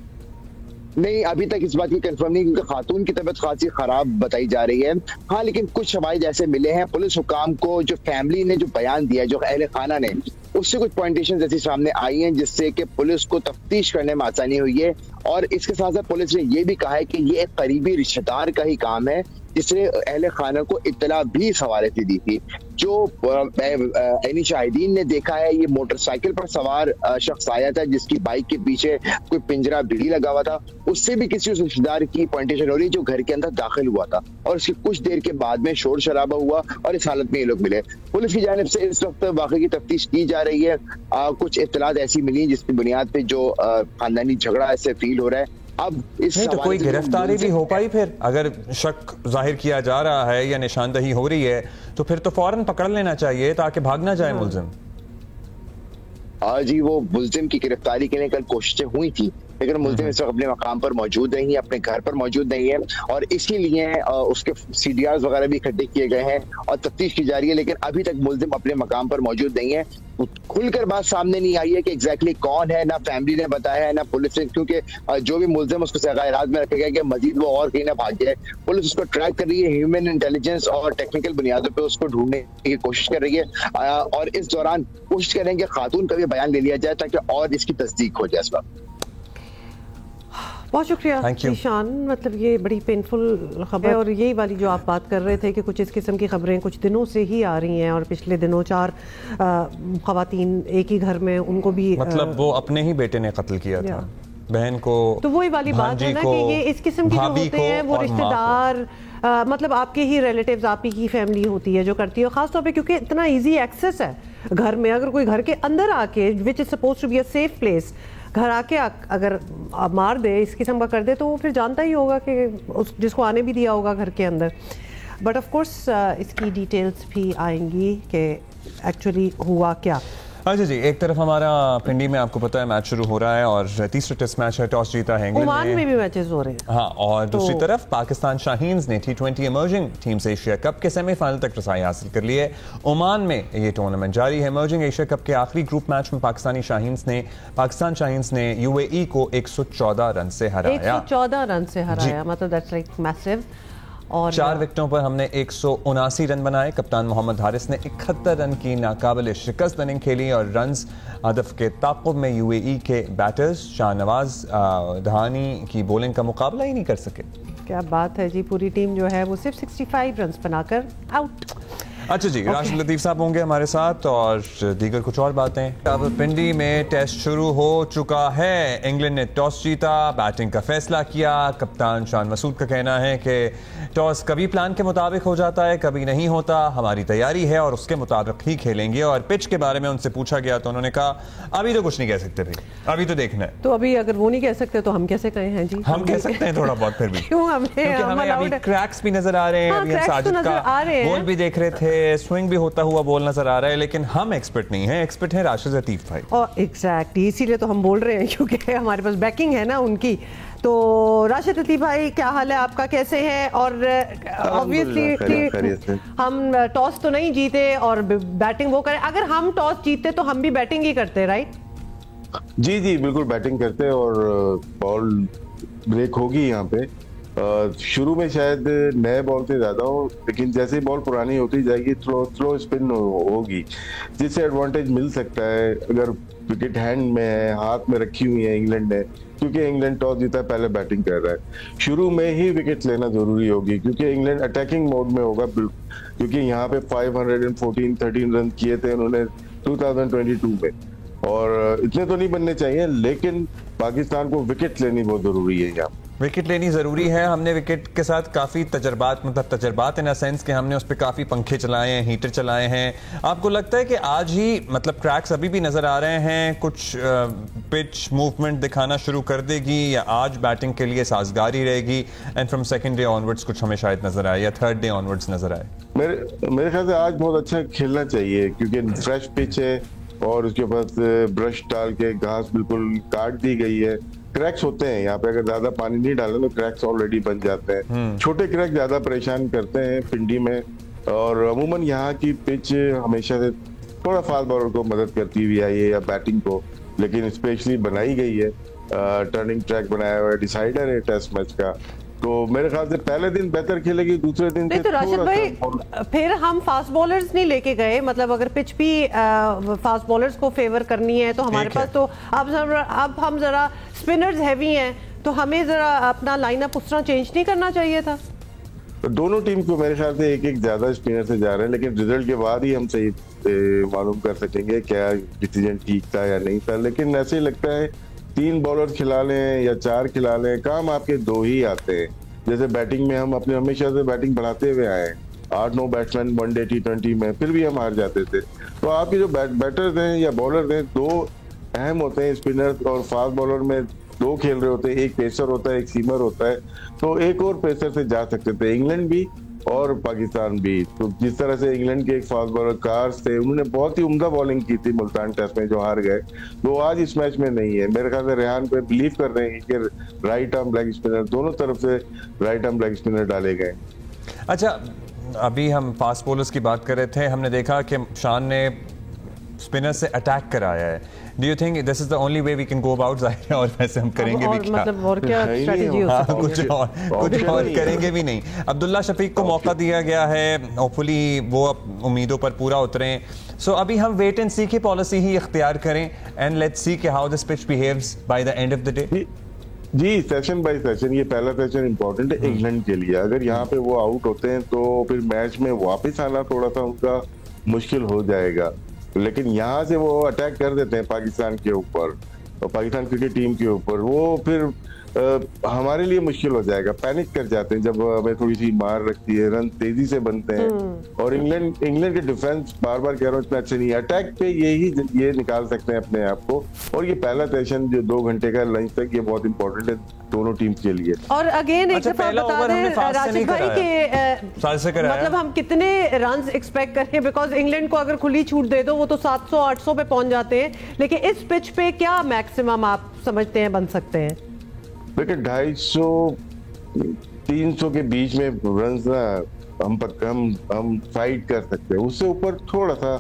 نہیں, ابھی تک اس بات کی کنفرم نہیں, کیونکہ خاتون کی طبیعت خاصی خراب بتائی جا رہی ہے. ہاں لیکن کچھ شواہد ایسے ملے ہیں. پولیس حکام کو جو فیملی نے جو بیان دیا, جو اہل خانہ نے, اس سے کچھ پوائنٹیشن ایسی سامنے آئی ہیں جس سے کہ پولیس کو تفتیش کرنے میں آسانی ہوئی ہے. اور اس کے ساتھ ساتھ پولیس نے یہ بھی کہا ہے کہ یہ ایک قریبی رشتہ دار کا ہی کام ہے جس نے اہل خانہ کو اطلاع بھی اس حوالے سے دی تھی. جو عینی شاہدین نے دیکھا ہے, یہ موٹر سائیکل پر سوار شخص آیا تھا جس کی بائک کے پیچھے کوئی پنجرا بھیڑی لگا ہوا تھا. اس سے بھی کسی اس رشتہ دار کی پوائنٹیشن ہو رہی جو گھر کے اندر داخل ہوا تھا اور اس کی کچھ دیر کے بعد میں شور شرابہ ہوا اور اس حالت میں یہ لوگ ملے. پولیس کی جانب سے اس وقت واقعے کی تفتیش کی جا رہی ہے. کچھ اطلاعات ایسی ملی جس کی بنیاد پہ جو خاندانی جھگڑا ایسے فیل ہو رہا ہے. اب اس نہیں تو کوئی گرفتاری بھی ہو پائی پھر؟ اگر شک ظاہر کیا جا رہا ہے یا نشاندہی ہو رہی ہے تو پھر تو فوراً پکڑ لینا چاہیے تاکہ بھاگ نہ جائے ملزم. جی وہ ملزم کی گرفتاری کے لیے کل کوششیں ہوئی تھی، لیکن ملزم اس وقت اپنے مقام پر موجود نہیں ہے، اپنے گھر پر موجود نہیں ہے، اور اسی لیے اس کے CDRs وغیرہ بھی اکٹھے کیے گئے ہیں اور تفتیش کی جا رہی ہے، لیکن ابھی تک ملزم اپنے مقام پر موجود نہیں ہے۔ کھل کر بات سامنے نہیں آئی ہے کہ ایگزیکٹلی کون ہے، نہ فیملی نے بتایا ہے نہ پولیس نے، کیونکہ جو بھی ملزم اس کو سرغائرات میں رکھا گیا کہ مزید وہ اور کہیں نہ بھاگ جائے۔ پولیس اس کو ٹریک کر رہی ہے، ہیومن انٹیلیجنس اور ٹیکنیکل بنیادوں پہ اس کو ڈھونڈنے کی کوشش کر رہی ہے، اور اس دوران کوشش کریں کہ خاتون کا بھی بیان لے لیا جائے تاکہ اور اس کی تصدیق ہو جائے اس وقت۔ بہت شکریہ ذیشان، مطلب یہ بڑی پینفل خبر ہے، اور یہی والی جو آپ بات کر رہے تھے کہ کچھ اس قسم کی خبریں کچھ دنوں سے ہی آ رہی ہیں، اور پچھلے دنوں 4 خواتین ایک ہی گھر میں، ان کو بھی مطلب وہ اپنے ہی بیٹے نے قتل کیا تھا، بہن کو، تو وہی والی بات ہے نا کہ یہ اس قسم کی جو ہوتے ہیں وہ رشتہ دار، مطلب آپ کے ہی ریلیٹیوز، آپ ہی کی فیملی ہوتی ہے جو کرتی ہے، خاص طور پہ کیونکہ اتنا ایزی ایکسیس ہے گھر میں، اگر کوئی گھر کے اندر آ کے which is supposed to be a safe place, گھر آ کے اگر مار دے، اس قسم کا کر دے، تو وہ پھر جانتا ہی ہوگا کہ جس کو آنے بھی دیا ہوگا گھر کے اندر۔ بٹ آف کورس اس کی ڈیٹیلز بھی آئیں گی کہ ایکچولی ہوا کیا۔ اچھا جی، ایک طرف ہمارا پنڈی میں آپ کو پتہ ہے میچ شروع ہو رہا ہے، اور تیسرا ٹیسٹ میچ ہے، ٹاس جیتا ہے انگلینڈ نے، عمان میں بھی میچز ہو رہے ہیں، ہاں، اور دوسری طرف پاکستان شاہینز نے T20 emerging teams Asia cup کے سیمی فائنل تک رسائی حاصل کر لی ہے۔ عمان میں یہ ٹورنامنٹ جاری ہے۔ ایمرجنگ ایشیا کپ کے آخری گروپ میچ میں پاکستان شاہینز نے UAE کو 114 رن سے ہرایا، 114 رن سے ہرایا، مطلب دیٹس لائک میسو، اور 4 وکٹوں پر ہم نے 179 رن بنائے۔ کپتان محمد حارث نے 71 رن کی ناقابل شکست اننگ کھیلی، اور رنز ہدف کے تعاقب میں UAE کے بیٹرز شاہ نواز دہانی کی بولنگ کا مقابلہ ہی نہیں کر سکے۔ کیا بات ہے جی، پوری ٹیم جو ہے وہ صرف 65 رنز بنا کر آؤٹ۔ اچھا جی، راشد لطیف صاحب ہوں گے ہمارے ساتھ، اور دیگر کچھ اور باتیں۔ اب پنڈی میں ٹیسٹ شروع ہو چکا ہے، انگلینڈ نے ٹاس جیتا، بیٹنگ کا فیصلہ کیا۔ کپتان شان مسعود کا کہنا ہے کہ ٹاس کبھی پلان کے مطابق ہو جاتا ہے، کبھی نہیں ہوتا، ہماری تیاری ہے اور اس کے مطابق ہی کھیلیں گے۔ اور پچ کے بارے میں ان سے پوچھا گیا تو انہوں نے کہا ابھی تو کچھ نہیں کہہ سکتے بھائی، ابھی تو دیکھنا ہے۔ تو ابھی اگر وہ نہیں کہہ سکتے تو ہم کیسے کہیں ہیں جی؟ ہم کہہ سکتے ہیں تھوڑا بہت پھر بھی، کیوں؟ کیونکہ ہمیں ابھی کریکس بھی نظر آ رہے ہیں، ابھی ہم ساجد کا بول بھی دیکھ رہے تھے، سوئنگ بھی ہوتا ہوا بول نظر آ رہا ہے، لیکن ہم ایکسپرٹ نہیں ہیں، ایکسپرٹ ہیں راشد لطیف بھائی۔ ایگزیکٹلی، اسی لیے تو ہم بول رہے ہیں کیونکہ ہمارے پاس بیکنگ ہے نا ان کی۔ تو راشد لطیف بھائی کیا حال ہے آپ کا، کیسے ہیں؟ اور obviously ہم ٹاس تو نہیں جیتے اور بیٹنگ وہ کریں، اگر ہم ٹاس جیتے تو ہم بھی بیٹنگ ہی کرتے، رائٹ؟ جی جی بالکل بیٹنگ کرتے، اور بال بریک ہوگی یہاں پہ۔ شروع میں شاید نئے بال سے زیادہ ہو، لیکن جیسے بال پرانی ہوتی جائے گی سلو اسپن ہوگی، جس سے ایڈوانٹیج مل سکتا ہے اگر وکٹ ہینڈ میں ہے، ہاتھ میں رکھی ہوئی ہے انگلینڈ نے، کیونکہ انگلینڈ ٹاس جیتا ہے، پہلے بیٹنگ کر رہا ہے۔ شروع میں ہی وکٹ لینا ضروری ہوگی کیونکہ انگلینڈ اٹیکنگ موڈ میں ہوگا، کیونکہ یہاں پہ 513 رن کیے تھے انہوں نے 2022 میں، اور اتنے تو نہیں بننے چاہیے، لیکن پاکستان کو وکٹ لینی بہت ضروری ہے یہاں۔ وکٹ لینی ضروری ہے۔ ہم نے وکٹ کے ساتھ کافی تجربات ان سینس کہ ہم نے اس پہ کافی پنکھے چلائے ہیں، ہیٹر چلائے ہیں۔ آپ کو لگتا ہے کہ آج ہی مطلب کریکس ابھی بھی نظر آ رہے ہیں، کچھ پچ موومنٹ دکھانا شروع کر دے گی، یا آج بیٹنگ کے لیے سازگاری رہے گی، and from second day onwards کچھ ہمیں شاید نظر آئے، یا تھرڈ ڈے آنورڈز نظر آئے؟ میرے خیال سے آج بہت اچھا کھیلنا چاہیے کیونکہ فریش پچ ہے، اور اس کے بعد برش ڈال کے گھاس بالکل کاٹ دی گئی ہے۔ کریکس ہوتے ہیں یہاں پہ، اگر زیادہ پانی نہیں ڈالیں تو کریکس آلریڈی بن جاتے ہیں۔ چھوٹے کریک زیادہ پریشان کرتے ہیں پنڈی میں، اور عموماً یہاں کی پچ ہمیشہ سے تھوڑا فاسٹ بالر کو مدد کرتی ہوئی آئی ہے یا بیٹنگ کو، لیکن اسپیشلی بنائی گئی ہے، ٹرننگ ٹریک بنایا ہوا ہے، ڈیسائیڈر ہے ٹیسٹ میچ کا، تو میرے خیال سے پہلے دن بہتر کھیلے گی، دوسرے دن نہیں تو راشد بھائی پھر ہم فاسٹ بالرز نہیں لے کے گئے، مطلب اگر پچ بھی فاسٹ بالرز کو فیور کرنی ہے تو ہمارے پاس تو اب ہم ذرا اسپنرز ہیوی ہیں، تو ہمیں ذرا اپنا لائن اپ اس طرح چینج نہیں کرنا چاہیے تھا؟ دونوں ٹیم کو میرے خیال سے ایک زیادہ اسپنر سے جا رہے ہیں، لیکن ریزلٹ کے بعد ہی ہم صحیح معلوم کر سکیں گے کیا ڈیسیجن ٹھیک تھا یا نہیں تھا، لیکن ایسے ہی لگتا ہے 3 بالر کھلا لیں یا 4 کھلا لیں، کام آپ کے 2 ہی آتے ہیں۔ جیسے بیٹنگ میں ہم اپنے ہمیشہ سے بیٹنگ بڑھاتے ہوئے آئے ہیں، 8-9 بیٹسمین ون ڈے T20 میں، پھر بھی ہم ہار جاتے تھے۔ تو آپ کے جو بیٹرز ہیں یا بالرز ہیں، 2 اہم ہوتے ہیں، اسپنر اور فاسٹ بالر میں 2 کھیل رہے ہوتے ہیں، ایک پیسر ہوتا ہے، ایک سیمر ہوتا ہے، تو ایک اور پیسر سے جا سکتے تھے۔ انگلینڈ بھی اور پاکستان بھی. تو جس طرح سے انگلینڈ کے ایک فاسٹ بالر کارس تھے, انہوں نے بہت ہی عمدہ بالنگ کی تھی ملتان ٹیسٹ میں جو ہار گئے, تو آج اس میچ میں نہیں ہے. میرے خیال سے ریحان پہ بلیو کر رہے ہیں کہ رائٹ آرم لیگ اسپنر, دونوں طرف سے رائٹ آرم لیگ اسپنر ڈالے گئے. اچھا, ابھی ہم فاسٹ بولرز کی بات کر رہے تھے, ہم نے دیکھا کہ شان نے اسپنر سے اٹیک کرایا ہے. Do you think this is the only way we can go about? ظاہر ہے, اور ویسے ہم کریں گے بھی کیا, مطلب اور کیا اسٹریٹجی ہو سکتی ہے, کچھ اور کریں گے بھی نہیں. عبداللہ شفیق کو موقع دیا گیا ہے, ہوپفلی وہ امیدوں پر پورا اتریں. سو ابھی ہم ویٹ اینڈ سی کی پالیسی ہی اختیار کریں, اینڈ لیٹس سی کہ how this pitch behaves by the end of the day. جی, سیشن بائی سیشن, یہ پہلا سیشن امپورٹنٹ ہے انگلینڈ کے لیے. اگر یہاں پہ وہ آؤٹ ہوتے ہیں تو پھر میچ میں واپس آنا تھوڑا سا ان کا مشکل ہو جائے گا. لیکن یہاں سے وہ اٹیک کر دیتے ہیں پاکستان کے اوپر اور پاکستان کرکٹ ٹیم کے اوپر, وہ پھر ہمارے لیے مشکل ہو جائے گا. پینک کر جاتے ہیں جب ہمیں تھوڑی سی مار رکھتی ہے, رن تیزی سے بنتے ہیں. اور انگلینڈ کے ڈیفنس بار بار کہہ رہا ہوں اتنا اچھا نہیں ہے. اٹیک پہ یہ نکال سکتے ہیں اپنے آپ کو. اور یہ پہلا سیشن جو 2 گھنٹے کا لنچ تک, یہ بہت امپورٹنٹ ہے دونوں ٹیمز کے لیے. اور اگین ایک دفعہ بتا دیں راشد بھائی کہ مطلب ہم کتنے رنز ایکسپیکٹ کریں, بیکاز انگلینڈ کو اگر کھلی چھوٹ دے دو وہ تو 700-800 پہ پہنچ جاتے ہیں, لیکن اس پچ پہ کیا میکسیمم آپ سمجھتے ہیں بن سکتے ہیں؟ دیکھیں 250-300 کے بیچ میں رنز ہم فائٹ کر سکتے ہیں. اس سے اوپر تھوڑا سا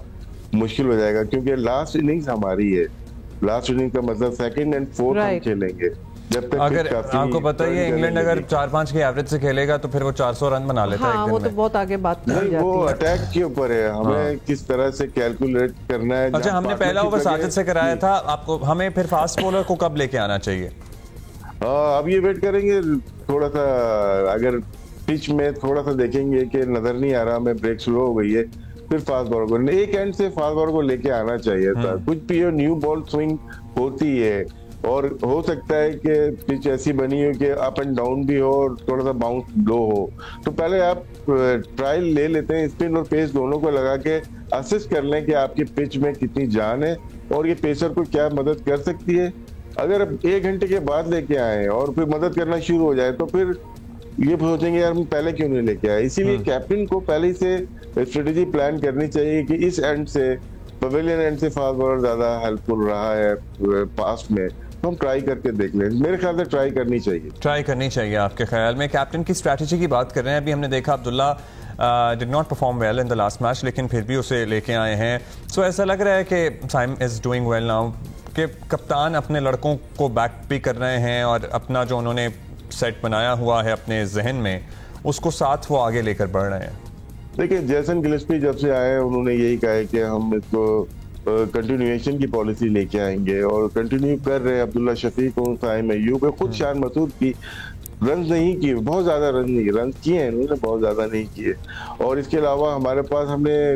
مشکل ہو جائے گا, کیونکہ لاسٹ اننگز ہماری ہے. لاسٹ اننگ کا مطلب سیکنڈ اینڈ فورتھ ہم کھیلیں گے. اگر آپ کو پتہ ہے انگلینڈ اگر 4-5 کے ایوریج سے کھیلے گا تو پھر وہ 400 رن بنا لیتا ہے. وہ تو بہت آگے بات کر جاتی ہے. وہ اٹیک کے اوپر ہے, ہمیں کس طرح سے کیلکولیٹ کرنا ہے. اچھا, ہم نے پہلا اوور ساجد سے کرایا تھا, آپ کو ہمیں پھر فاسٹ بولر کو کب لے کے آنا چاہیے؟ اب یہ ویٹ کریں گے تھوڑا سا, اگر پچ میں تھوڑا سا دیکھیں گے کہ نظر نہیں آ رہا, ہمیں بریک سلو ہو گئی ہے, پھر فاسٹ بالر کو ایک اینڈ سے فاسٹ بالر کو لے کے آنا چاہیے تھا. کچھ بھی نیو بال سوئنگ ہوتی ہے, اور ہو سکتا ہے کہ پچ ایسی بنی ہو کہ اپ اینڈ ڈاؤن بھی ہو اور تھوڑا سا باؤنس لو ہو, تو پہلے آپ ٹرائل لے لیتے ہیں, اسپن اور پیس دونوں کو لگا کے اسس کر لیں کہ آپ کی پچ میں کتنی جان ہے اور یہ پیسر کو کیا مدد کر سکتی ہے. اگر 1 گھنٹے کے بعد لے کے آئیں اور پھر مدد کرنا شروع ہو جائے تو پھر یہ سوچیں گے یار ہم پہلے کیوں نہیں لے کے آئے. اسی لیے کیپٹن کو پہلے سے اسٹریٹجی پلان کرنی چاہیے کہ اس اینڈ سے, پویلین اینڈ سے فاسٹ بالر زیادہ ہیلپ فل رہا ہے پاسٹ میں, تو ہم ٹرائی کر کے دیکھ لیں. میرے خیال سے ٹرائی کرنی چاہیے. آپ کے خیال میں کیپٹن کی اسٹریٹجی کی بات کر رہے ہیں. ابھی ہم نے دیکھا Abdullah did not perform well in the last match, لیکن پھر بھی اسے لے کے آئے ہیں. سو ایسا لگ رہا ہے کہ سائم از ڈوئنگ ویل ناؤ, کہ کپتان اپنے لڑکوں کو بیک بھی کر رہے ہیں اور اپنا جو انہوں نے سیٹ بنایا ہوا ہے اپنے ذہن میں, اس کو ساتھ وہ آگے لے کر بڑھ رہے ہیں. دیکھیں جیسن گلسپی جب سے آئے ہیں انہوں نے یہی کہا ہے کہ ہم اس کو کنٹینیویشن کی پالیسی لے کے آئیں گے, اور کنٹینیو کر رہے ہیں. عبداللہ شفیق اور سائم ایوب, خود شان مسعود کی رنز نہیں کیے, بہت زیادہ رنز کیے ہیں انہوں نے, بہت زیادہ نہیں کیے. اور اس کے علاوہ ہمارے پاس ہم نے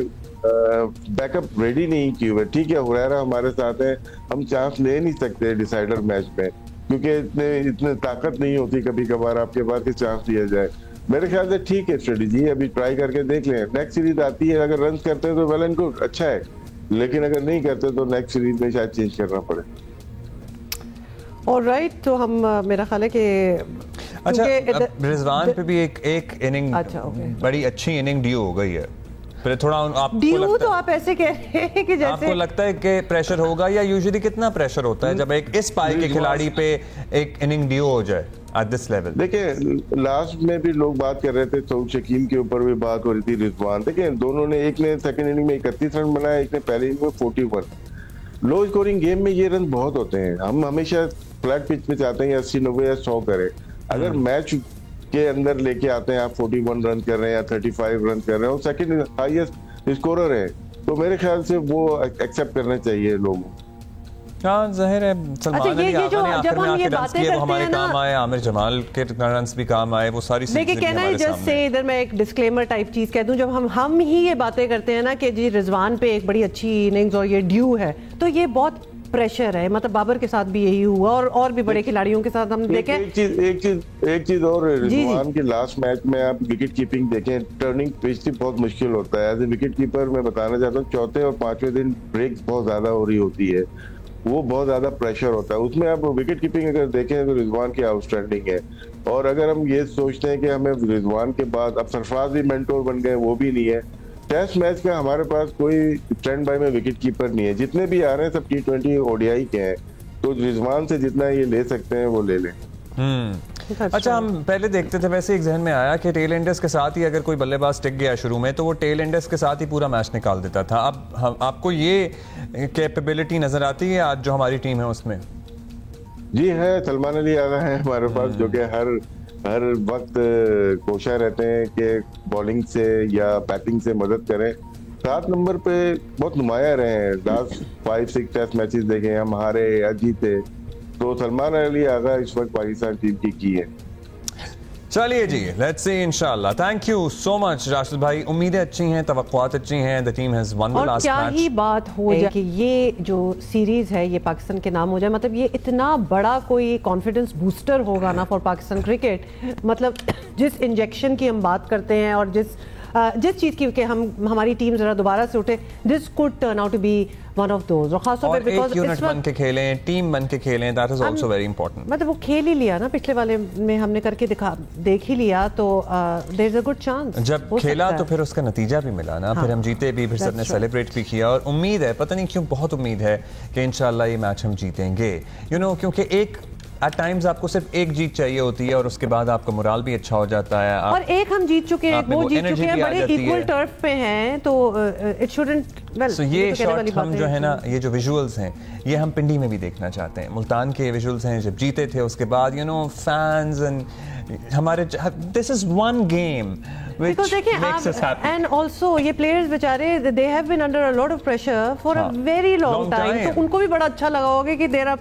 بیک اپ ریڈی نہیں کی ہوئے. ٹھیک ہے ہریرا ہمارے ساتھ ہے, ہم چانس لے نہیں سکتے ڈیسائیڈر میچ میں, کیونکہ اتنے طاقت نہیں ہوتی کبھی کبھار آپ کے پاس کہ چانس لیا جائے. میرے خیال سے ٹھیک ہے اسٹریٹجی, ابھی ٹرائی کر کے دیکھ لیں. نیکسٹ سیریز آتی ہے, اگر رنز کرتے ہیں تو ویل اینڈ گڈ, اچھا ہے, لیکن اگر نہیں کرتے تو نیکسٹ سیریز میں شاید چینج کرنا پڑے. آلرائٹ, تو ہم میرا خیال ہے کہ اچھا رضوان پہ بھی ایک اننگ بڑی اچھی اننگ ڈیو ہو گئی ہے. پھر تھوڑا آپ ڈیو تو آپ ایسے کہہ رہے ہیں کہ جیسے آپ کو لگتا ہے کہ پریشر ہوگا, یا یوزلی کتنا پریشر ہوتا ہے جب ایک اس پائے کے کھلاڑی پہ ایک اننگ ڈیو ہو جائے at this level؟ دیکھیں لاسٹ میں بھی لوگ بات کر رہے تھے, سعود شکیل کے اوپر بھی بات ہو رہی تھی. رضوان دیکھیں دونوں نے, ایک نے سیکنڈ اننگ میں 31 رن بنایا, ایک نے پہلی اننگ میں 41. لو اسکورنگ گیم میں یہ رن بہت ہوتے ہیں. ہم ہمیشہ فلیٹ پچ پہ چاہتے ہیں 80, 90 یا 100 کریں. اگر میچ کے اندر لے کے آتے ہیں آپ 41 رن کر رہے ہیں یا 35 رن کر رہے ہیں اور سیکنڈ ہائیسٹ اسکورر ہیں, تو میرے خیال سے وہ ایکسیپٹ کرنا چاہیے لوگوں. ہاں ظاہر ہے سلمان علی آغا نے آخر میں آ کے رنز کیے, وہ ہمارے کام آئے. عامر جمال کے رنز بھی کام آئے, وہ ساری چیزیں دیکھیں کہنا ہے. جسٹ سے ادھر میں ایک ڈسکلیمر ٹائپ چیز کہہ دوں, جب ہم ہی یہ باتیں کرتے ہیں نا کہ جی رضوان پہ ایک بڑی اچھی اننگز اور یہ ڈیو ہے, تو یہ بہت پریشر ہے. مطلب بابر کے ساتھ بھی یہی ہوا اور بھی بڑے کھلاڑیوں کے ساتھ ہم دیکھیں. ایک چیز اور, رضوان کے لاسٹ میچ میں آپ وکٹ کیپنگ دیکھیں, ٹرننگ پچ بہت مشکل ہوتا ہے. ایز اے وکٹ کیپر میں بتانا چاہتا ہوں 4تھے اور 5ویں دن بریک بہت زیادہ ہو رہی ہوتی ہے. وہ بہت زیادہ پریشر ہوتا ہے اس میں. آپ وکٹ کیپنگ اگر دیکھیں تو رضوان کی آؤٹ اسٹینڈنگ ہے, اور اگر ہم یہ سوچتے ہیں کہ ہمیں رضوان کے بعد اب سرفراز بھی مینٹور بن گئے, وہ بھی نہیں ہے. ٹیسٹ میچ کا ہمارے پاس کوئی ٹرینڈ بائی میں وکٹ کیپر نہیں ہے, جتنے بھی آ رہے ہیں سب T20 ODI کے ہیں, تو رضوان سے جتنا یہ لے سکتے ہیں وہ لے لیں. اچھا, ہم پہلے دیکھتے تھے, ویسے ایک ذہن میں آیا کہ ٹیل اینڈرز کے ساتھ ہی اگر کوئی بلے باز ٹک گیا شروع میں تو وہ ٹیل اینڈرز کے ساتھ ہی پورا میچ نکال دیتا تھا. اب آپ کو یہ کیپیبلٹی نظر آتی ہے آج جو ہماری ٹیم ہے اس میں؟ جی ہے, سلمان علی آغا ہے ہمارے پاس جو کہ ہر وقت کوشاں رہتے ہیں کہ بالنگ سے یا بیٹنگ سے مدد کریں. 7 نمبر پہ بہت نمایاں رہے ہیں, لاسٹ 5-6 ٹیسٹ میچز دیکھیں, ہم ہارے یا جیتے, تو سلمان علی آغا اس وقت پاکستان ٹیم کی ہے. چلیے جی, لیٹس سی انشاءاللہ. تھینک یو سو مچ راشد بھائی. امیدیں اچھی ہیں, توقعات اچھی ہیں. The team has won the last match. اور کیا ہی بات ہو جائے کہ یہ جو سیریز ہے یہ پاکستان کے نام ہو جائے, مطلب یہ اتنا بڑا کوئی کانفیڈنس بوسٹر ہوگا نا فار پاکستان کرکٹ. مطلب جس انجیکشن کی ہم بات کرتے ہیں اور جس چیز کی کہ ہماری ٹیم ذرا دوبارہ سے اٹھے, this could turn out to be one of those. اور خاص طور پر ایک یونٹ بن کے کھیلیں, ٹیم بن کے کھیلیں, that is also very important. مطلب وہ کھیل ہی لیا نا, پچھلے والے میں ہم نے کر کے دیکھ ہی لیا, تو دیر از اے گڈ چانس. جب کھیلا تو پھر اس کا نتیجہ بھی ملا نا, پھر ہم جیتے بھی, پھر سب نے سیلیبریٹ بھی کیا, اور امید ہے, پتہ نہیں کیوں بہت امید ہے کہ انشاءاللہ یہ میچ ہم جیتیں گے. کیونکہ ایک ایٹ ٹائمز آپ کو صرف ایک جیت چاہیے ہوتی ہے, اور اس کے بعد آپ کا مورال بھی اچھا ہو جاتا ہے. اور ایک ہم جیت چکے ہیں, وہ جیت چکے ہیں, بڑے ایکول ٹرف پہ ہیں, تو اٹ شوڈنٹ ویل. یہ شاٹ ہم جو ہے نا, یہ جو ویژولز ہیں, یہ ہم پنڈی میں بھی دیکھنا چاہتے ہیں. ملتان کے ویژولز ہیں جب جیتے تھے, اس کے بعد فینز ہمارے, this is one game which makes us happy. And also یہ players بیچارے they have been under a lot of pressure for a very long time, تو ان کو بھی بڑا اچھا لگا ہوگا کہ there are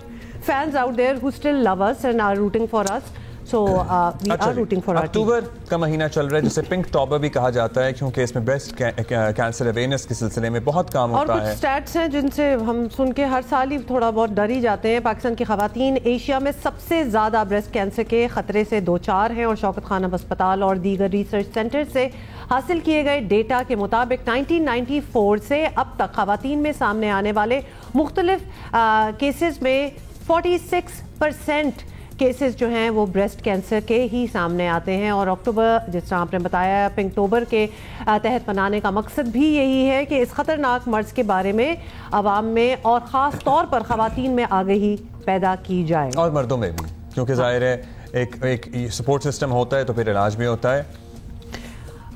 fans out there who still love us and are rooting for us. So we are rooting for our team. اکتوبر کا مہینہ چل رہا ہے جسے پنک اکتوبر بھی کہا جاتا ہے, کیونکہ اس میں بریسٹ کینسر اویئرنیس کے سلسلے میں بہت کام ہوتا ہے. اور کچھ سٹیٹس ہیں جن سے ہم سن کے ہر سال ہی تھوڑا بہت ڈر ہی جاتے ہیں. پاکستان کی خواتین ایشیا میں سب سے زیادہ بریسٹ کینسر کے خطرے سے دوچار ہیں, اور شوکت خانم ہسپتال اور دیگر ریسرچ سینٹر سے حاصل کیے گئے ڈیٹا کے مطابق 1994 سے اب تک خواتین میں سامنے آنے والے مختلف کیسز میں 46% کیسز جو ہیں وہ بریسٹ کینسر کے ہی سامنے آتے ہیں. اور اکتوبر, جس طرح آپ نے بتایا, پنک اکتوبر کے تحت منانے کا مقصد بھی یہی ہے کہ اس خطرناک مرض کے بارے میں عوام میں اور خاص طور پر خواتین میں آگہی پیدا کی جائے, اور مردوں میں بھی, کیونکہ ظاہر ہے ایک سپورٹ سسٹم ہوتا ہے تو پھر علاج بھی ہوتا ہے.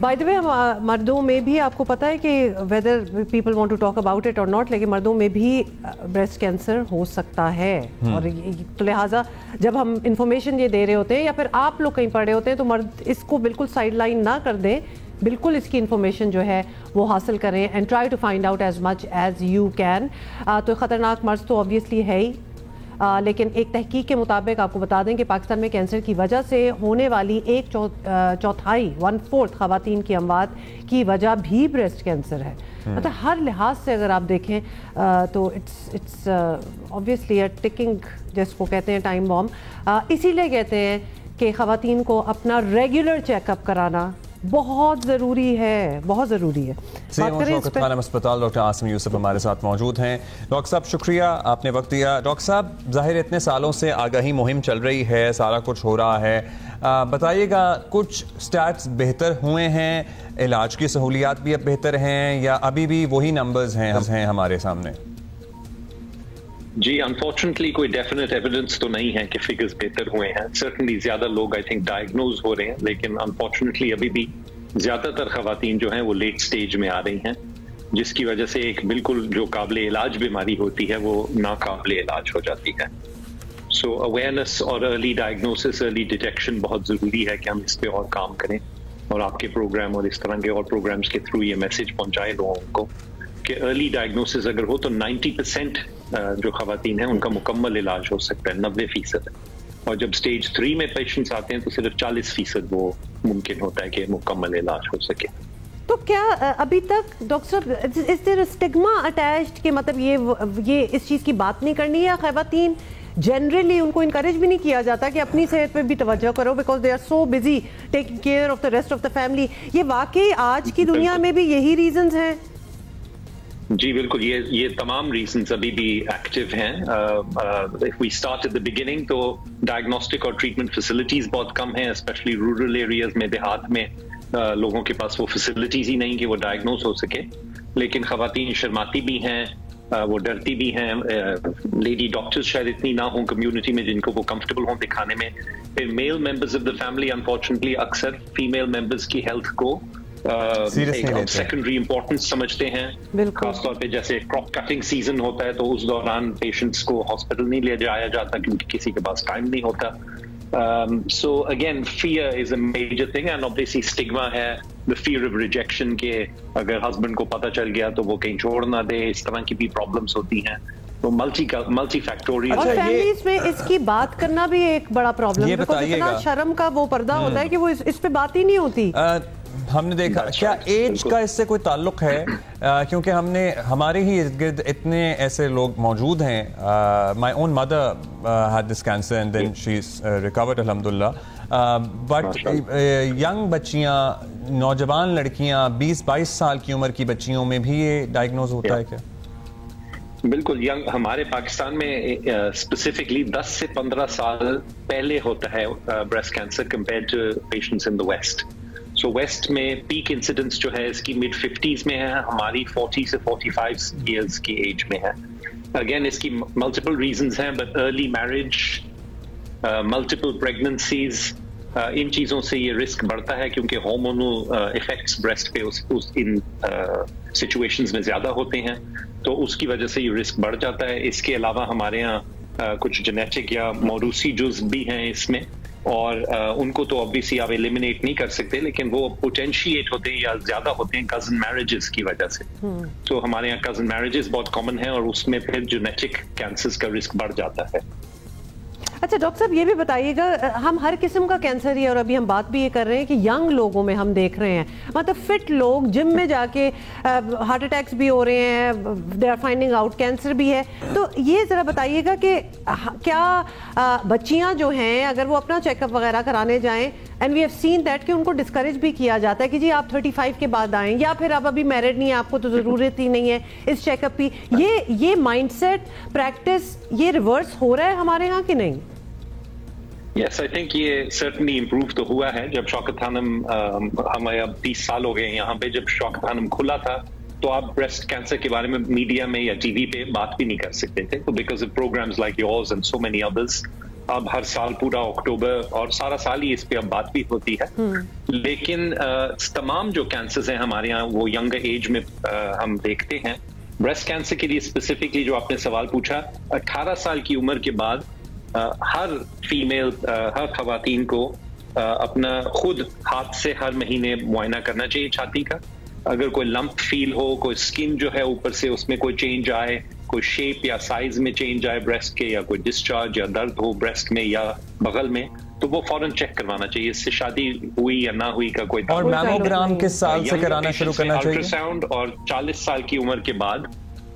بائی دا وے, مردوں میں بھی آپ کو پتہ ہے کہ whether people want to talk about it or not, لیکن مردوں میں بھی بریسٹ کینسر ہو سکتا ہے. اور تو لہٰذا جب ہم انفارمیشن یہ دے رہے ہوتے ہیں یا پھر آپ لوگ کہیں پڑھ رہے ہوتے ہیں, تو مرد اس کو بالکل سائڈ لائن نہ کر دیں, بالکل اس کی انفارمیشن جو ہے وہ حاصل کریں, and try to find out as much as you can. تو خطرناک مرض تو آبویسلی ہے ہی, لیکن ایک تحقیق کے مطابق آپ کو بتا دیں کہ پاکستان میں کینسر کی وجہ سے ہونے والی 1/4 خواتین کی اموات کی وجہ بھی بریسٹ کینسر ہے. مطلب ہر لحاظ سے اگر آپ دیکھیں تو اٹس obviously a ticking, جس کو کہتے ہیں ٹائم بام. اسی لیے کہتے ہیں کہ خواتین کو اپنا ریگولر چیک اپ کرانا بہت ضروری ہے, بہت ضروری ہے. شوکت خانم ہسپتال ڈاکٹر عاصم یوسف ہمارے ساتھ موجود ہیں. ڈاکٹر صاحب شکریہ, آپ نے وقت دیا. ڈاکٹر صاحب, ظاہر اتنے سالوں سے آگاہی مہم چل رہی ہے, سارا کچھ ہو رہا ہے, بتائیے گا کچھ سٹیٹس بہتر ہوئے ہیں, علاج کی سہولیات بھی اب بہتر ہیں, یا ابھی بھی وہی نمبرز ہیں ہمارے سامنے؟ جی انفارچونیٹلی کوئی ڈیفینیٹ ایویڈنس تو نہیں ہے کہ فگرز بہتر ہوئے ہیں. سرٹنلی زیادہ لوگ آئی تھنک ڈائگنوز ہو رہے ہیں, لیکن انفارچونیٹلی ابھی بھی زیادہ تر خواتین جو ہیں وہ لیٹ سٹیج میں آ رہی ہیں, جس کی وجہ سے ایک بالکل جو قابل علاج بیماری ہوتی ہے وہ ناقابل علاج ہو جاتی ہے. سو اویئرنیس اور ارلی ڈائگنوسس, ارلی ڈیٹیکشن بہت ضروری ہے کہ ہم اس پہ اور کام کریں, اور آپ کے پروگرام اور اس طرح کے اور پروگرامز کے تھرو یہ میسج پہنچائے لوگوں کو کہ ارلی ڈائگنوسس اگر ہو تو 90% جو خواتین ہیں ان کا مکمل علاج ہو سکتا ہے, 90%. اور جب سٹیج 3 میں پیشنٹس آتے ہیں تو صرف 40% وہ ممکن ہوتا ہے کہ مکمل علاج ہو سکے. تو کیا ابھی تک ڈاکٹر صاحب از دیر اسٹگما اٹیچڈ کہ مطلب یہ اس چیز کی بات نہیں کرنی ہے؟ خواتین جنرلی ان کو انکریج بھی نہیں کیا جاتا کہ اپنی صحت پہ بھی توجہ کرو, because they are so busy taking care of the rest of the family. یہ واقعی آج کی دنیا میں بھی یہی ریزنز ہیں؟ جی بالکل, یہ تمام ریزنز ابھی بھی ایکٹیو ہیں. If we start at the beginning تو ڈائگنوسٹک اور ٹریٹمنٹ فیسلٹیز بہت کم ہیں, اسپیشلی رورل ایریاز میں, دیہات میں لوگوں کے پاس وہ فیسلٹیز ہی نہیں کہ وہ ڈائگنوز ہو سکے. لیکن خواتین شرماتی بھی ہیں, وہ ڈرتی بھی ہیں, لیڈی ڈاکٹرز شاید اتنی نہ ہوں کمیونٹی میں جن کو وہ کمفرٹیبل ہوں دکھانے میں. پھر male members of the family unfortunately اکثر فیمیل ممبرز کی ہیلتھ کو سیکنڈری امپورٹنس سمجھتے ہیں, خاص طور پہ جیسے کراپ کٹنگ سیزن ہوتا ہے تو اس دوران پیشنٹس کو ہاسپٹل نہیں لے جایا جاتا کیونکہ کسی کے پاس ٹائم نہیں ہوتا. So again, fear is a major thing, and obviously stigma ہے, the fear of rejection کہ اگر ہسبینڈ کو پتہ چل گیا تو وہ کہیں چھوڑ نہ دے, اس طرح کی بھی پرابلمس ہوتی ہیں. تو ملٹی فیکٹوریل. اور فیملیز میں اس کی بات کرنا بھی ایک بڑا پرابلم ہے, اتنا شرم کا وہ پردہ ہوتا ہے کہ وہ اس پہ بات ہی نہیں ہوتی. ہم نے دیکھا کیا ایج کا اس سے کوئی تعلق ہے, کیونکہ ہمارے ہی ارد گرد اتنے ایسے لوگ موجود ہیں. My own mother had this cancer and then she is recovered الحمدللہ, بٹ ینگ بچیاں, نوجوان لڑکیاں, 20-22 سال کی عمر کی بچیوں میں بھی یہ ڈائگنوز ہوتا ہے کیا؟ بالکل, ینگ ہمارے پاکستان میں اسپیسیفکلی 10 سے 15 سال پہلے ہوتا ہے breast cancer compared to patients in the west. So west میں پیک انسیڈنس جو ہے اس کی mid 50s میں ہے, ہماری 40 سے 45 ایئرس کی ایج میں ہے. اگین اس کی ملٹیپل ریزنز ہیں, بٹ ارلی میرج, ملٹیپل پریگننسیز, ان چیزوں سے یہ رسک بڑھتا ہے کیونکہ ہارمونل افیکٹس بریسٹ پہ ان سچویشنز میں زیادہ ہوتے ہیں, تو اس کی وجہ سے یہ رسک بڑھ جاتا ہے. اس کے علاوہ ہمارے ہاں کچھ جینیٹک یا موروثی جز بھی ہیں اس میں, اور ان کو تو obviously آپ ایلیمینیٹ نہیں کر سکتے, لیکن وہ پوٹینشیٹ ہوتے ہیں یا زیادہ ہوتے ہیں کزن میرجز کی وجہ سے. تو ہمارے یہاں کزن میرجز بہت کامن ہیں, اور اس میں پھر جینیٹک کینسرز کا رسک بڑھ جاتا ہے. اچھا ڈاکٹر صاحب یہ بھی بتائیے گا, ہم ہر قسم کا کینسر ہی, اور ابھی ہم بات بھی یہ کر رہے ہیں کہ ینگ لوگوں میں ہم دیکھ رہے ہیں, مطلب فٹ لوگ جم میں جا کے ہارٹ اٹیکس بھی ہو رہے ہیں, they are finding out cancer بھی ہے. تو یہ ذرا بتائیے گا کہ کیا بچیاں جو ہیں اگر وہ اپنا چیک اپ وغیرہ کرانے جائیں, and we have seen that کہ ان کو ڈسکریج بھی کیا جاتا ہے کہ جی آپ 35 کے بعد آئیں, یا پھر آپ ابھی میرڈ نہیں ہیں, آپ کو تو ضرورت ہی نہیں ہے اس چیک اپ کی. یہ مائنڈ سیٹ پریکٹس یہ ریورس ہو رہا ہے ہمارے ہاں کہ نہیں؟ یس, آئی تھنک یہ سرٹنلی امپروو تو ہوا ہے. جب شوکت خانم, ہمیں اب 30 سال ہو گئے یہاں پہ, جب شوکت خانم کھلا تھا تو آپ بریسٹ کینسر کے بارے میں میڈیا میں یا ٹی وی پہ بات بھی نہیں کر سکتے تھے, تو because of programmes like yours and so many others. اب ہر سال پورا اکتوبر اور سارا سال ہی اس پہ اب بات بھی ہوتی ہے. لیکن تمام جو کینسرز ہیں ہمارے یہاں وہ ینگ ایج میں ہم دیکھتے ہیں. بریسٹ کینسر کے لیے اسپیسیفکلی جو آپ نے سوال پوچھا, 18 سال کی عمر کے بعد ہر فیمیل, ہر خواتین کو اپنا خود ہاتھ سے ہر مہینے معائنہ کرنا چاہیے چھاتی کا. اگر کوئی لمپ فیل ہو, کوئی اسکن جو ہے اوپر سے اس میں کوئی چینج آئے, کوئی شیپ یا سائز میں چینج آئے بریسٹ کے, یا کوئی ڈسچارج یا درد ہو بریسٹ میں یا بغل میں, تو وہ فوراً چیک کروانا چاہیے. اس سے شادی ہوئی یا نہ ہوئی کا کوئی اور میموگرام کس سال سے کرانا شروع کرنا چاہیے؟ الٹرا ساؤنڈ, اور 40 سال کی عمر کے بعد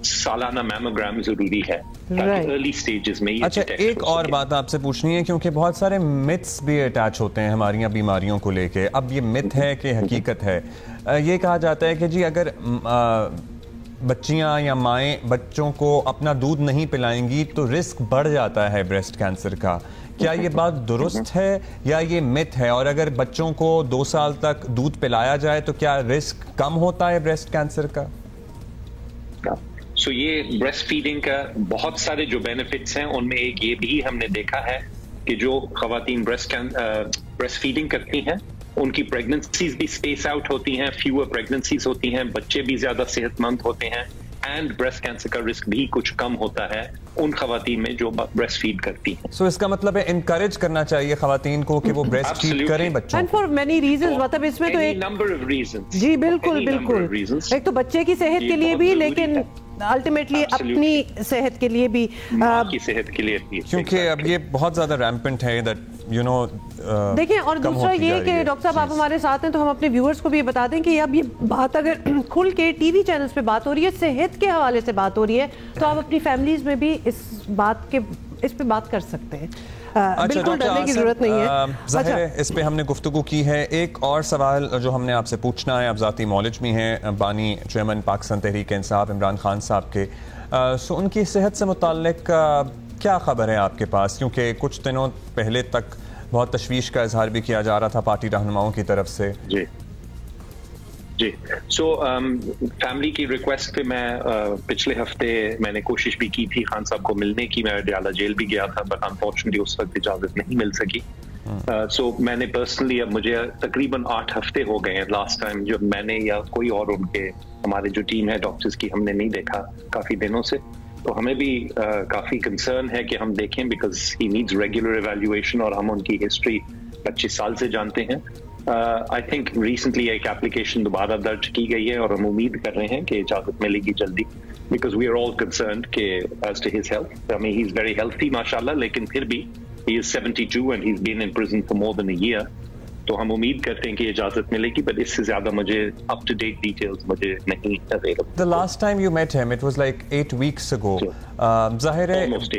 سالانہ میموگرام ضروری ہے تاکہ ارلی سٹیجز میں. اچھا, ایک اور بات آپ سے پوچھنی ہے, کیونکہ بہت سارے متس بھی اٹیچ ہوتے ہیں ہماری بیماریوں کو لے کے. اب یہ مت ہے کہ حقیقت ہے؟ یہ کہا جاتا ہے کہ جی اگر بچیاں یا مائیں بچوں کو اپنا دودھ نہیں پلائیں گی تو رسک بڑھ جاتا ہے بریسٹ کینسر کا. کیا یہ بات درست ہے یا یہ مت ہے؟ اور اگر بچوں کو 2 سال تک دودھ پلایا جائے تو کیا رسک کم ہوتا ہے بریسٹ کینسر کا؟ سو یہ بریسٹ فیڈنگ کا بہت سارے جو بینیفٹس ہیں, ان میں ایک یہ بھی ہم نے دیکھا ہے کہ جو خواتین بریسٹ فیڈنگ کرتی ہیں ان کی پریگننسیز بھی اسپیس آؤٹ ہوتی ہیں, فیور پریگننسیز ہوتی ہیں, بچے بھی زیادہ صحت مند ہوتے ہیں, اینڈ بریسٹ کینسر کا رسک بھی کچھ کم ہوتا ہے ان خواتین میں جو بریسٹ فیڈ کرتی ہیں. سو اس کا مطلب ہے انکریج کرنا چاہیے خواتین کو کہ وہ بریسٹ فیڈ کریں بچوں کو. فار مینی ریزنز, مطلب اس میں تو ایک نمبر آف ریزنز. جی بالکل بالکل, ایک تو بچے کی صحت کے لیے بھی, لیکن الٹیمیٹلی اپنی صحت کے لیے بھی, کی صحت کے لیے بھی, کیونکہ اب یہ بہت زیادہ ریمپنٹ ہے دیٹ یو نو. دیکھیں, اور دوسرا یہ کہ ڈاکٹر صاحب آپ ہمارے ساتھ ہیں تو ہم اپنے ویورز کو بھی یہ بتا دیں کہ اب یہ بات اگر کھل کے ٹی وی چینلز پہ بات ہو رہی ہے, صحت کے حوالے سے بات ہو رہی ہے, تو آپ اپنی فیملیز میں بھی اس بات کے اس پہ بات کر سکتے ہیں. بالکل ڈرنے کی ضرورت نہیں ہے. ظاہر ہے اس پہ ہم نے گفتگو کی ہے. ایک اور سوال جو ہم نے آپ سے پوچھنا ہے, آپ ذاتی نالج میں ہیں, بانی چیئرمین پاکستان تحریک انصاف عمران خان صاحب کے, سو ان کی صحت سے متعلق کیا خبر ہے آپ کے پاس؟ کیونکہ کچھ دنوں پہلے تک بہت تشویش کا اظہار بھی کیا جا رہا تھا پارٹی رہنماؤں کی طرف سے. جی سو فیملی کی ریکویسٹ پہ میں پچھلے ہفتے میں نے کوشش بھی کی تھی خان صاحب کو ملنے کی. میں ڈیالہ جیل بھی گیا تھا بٹ انفارچونیٹلی اس وقت اجازت نہیں مل سکی. سو میں نے پرسنلی, اب مجھے تقریباً 8 ہفتے ہو گئے ہیں لاسٹ ٹائم جب میں نے یا کوئی اور ان کے ہمارے جو ٹیم ہے ڈاکٹرز کی, ہم نے نہیں دیکھا کافی دنوں سے. تو ہمیں بھی کافی کنسرن ہے کہ ہم دیکھیں because he needs regular evaluation, اور ہم ان کی ہسٹری 25 سال سے جانتے ہیں. آئی تھنک ریسنٹلی ایک اپلیکیشن دوبارہ درج کی گئی ہے اور ہم امید کر رہے ہیں کہ اجازت ملے گی جلدی, because we are all concerned کہ as to his health. I mean, he is very healthy ماشاء اللہ, لیکن پھر بھی he is 72 and he's been in prison for more than a year. تو ہم امید کرتے ہیں کہ اجازت ملے گی, بٹ اس سے زیادہ مجھے اپ ٹو ڈیٹ ڈیٹیلز مجھے نہیں available. The last time you met him it was like 8 weeks ago. ظاہر ہے almost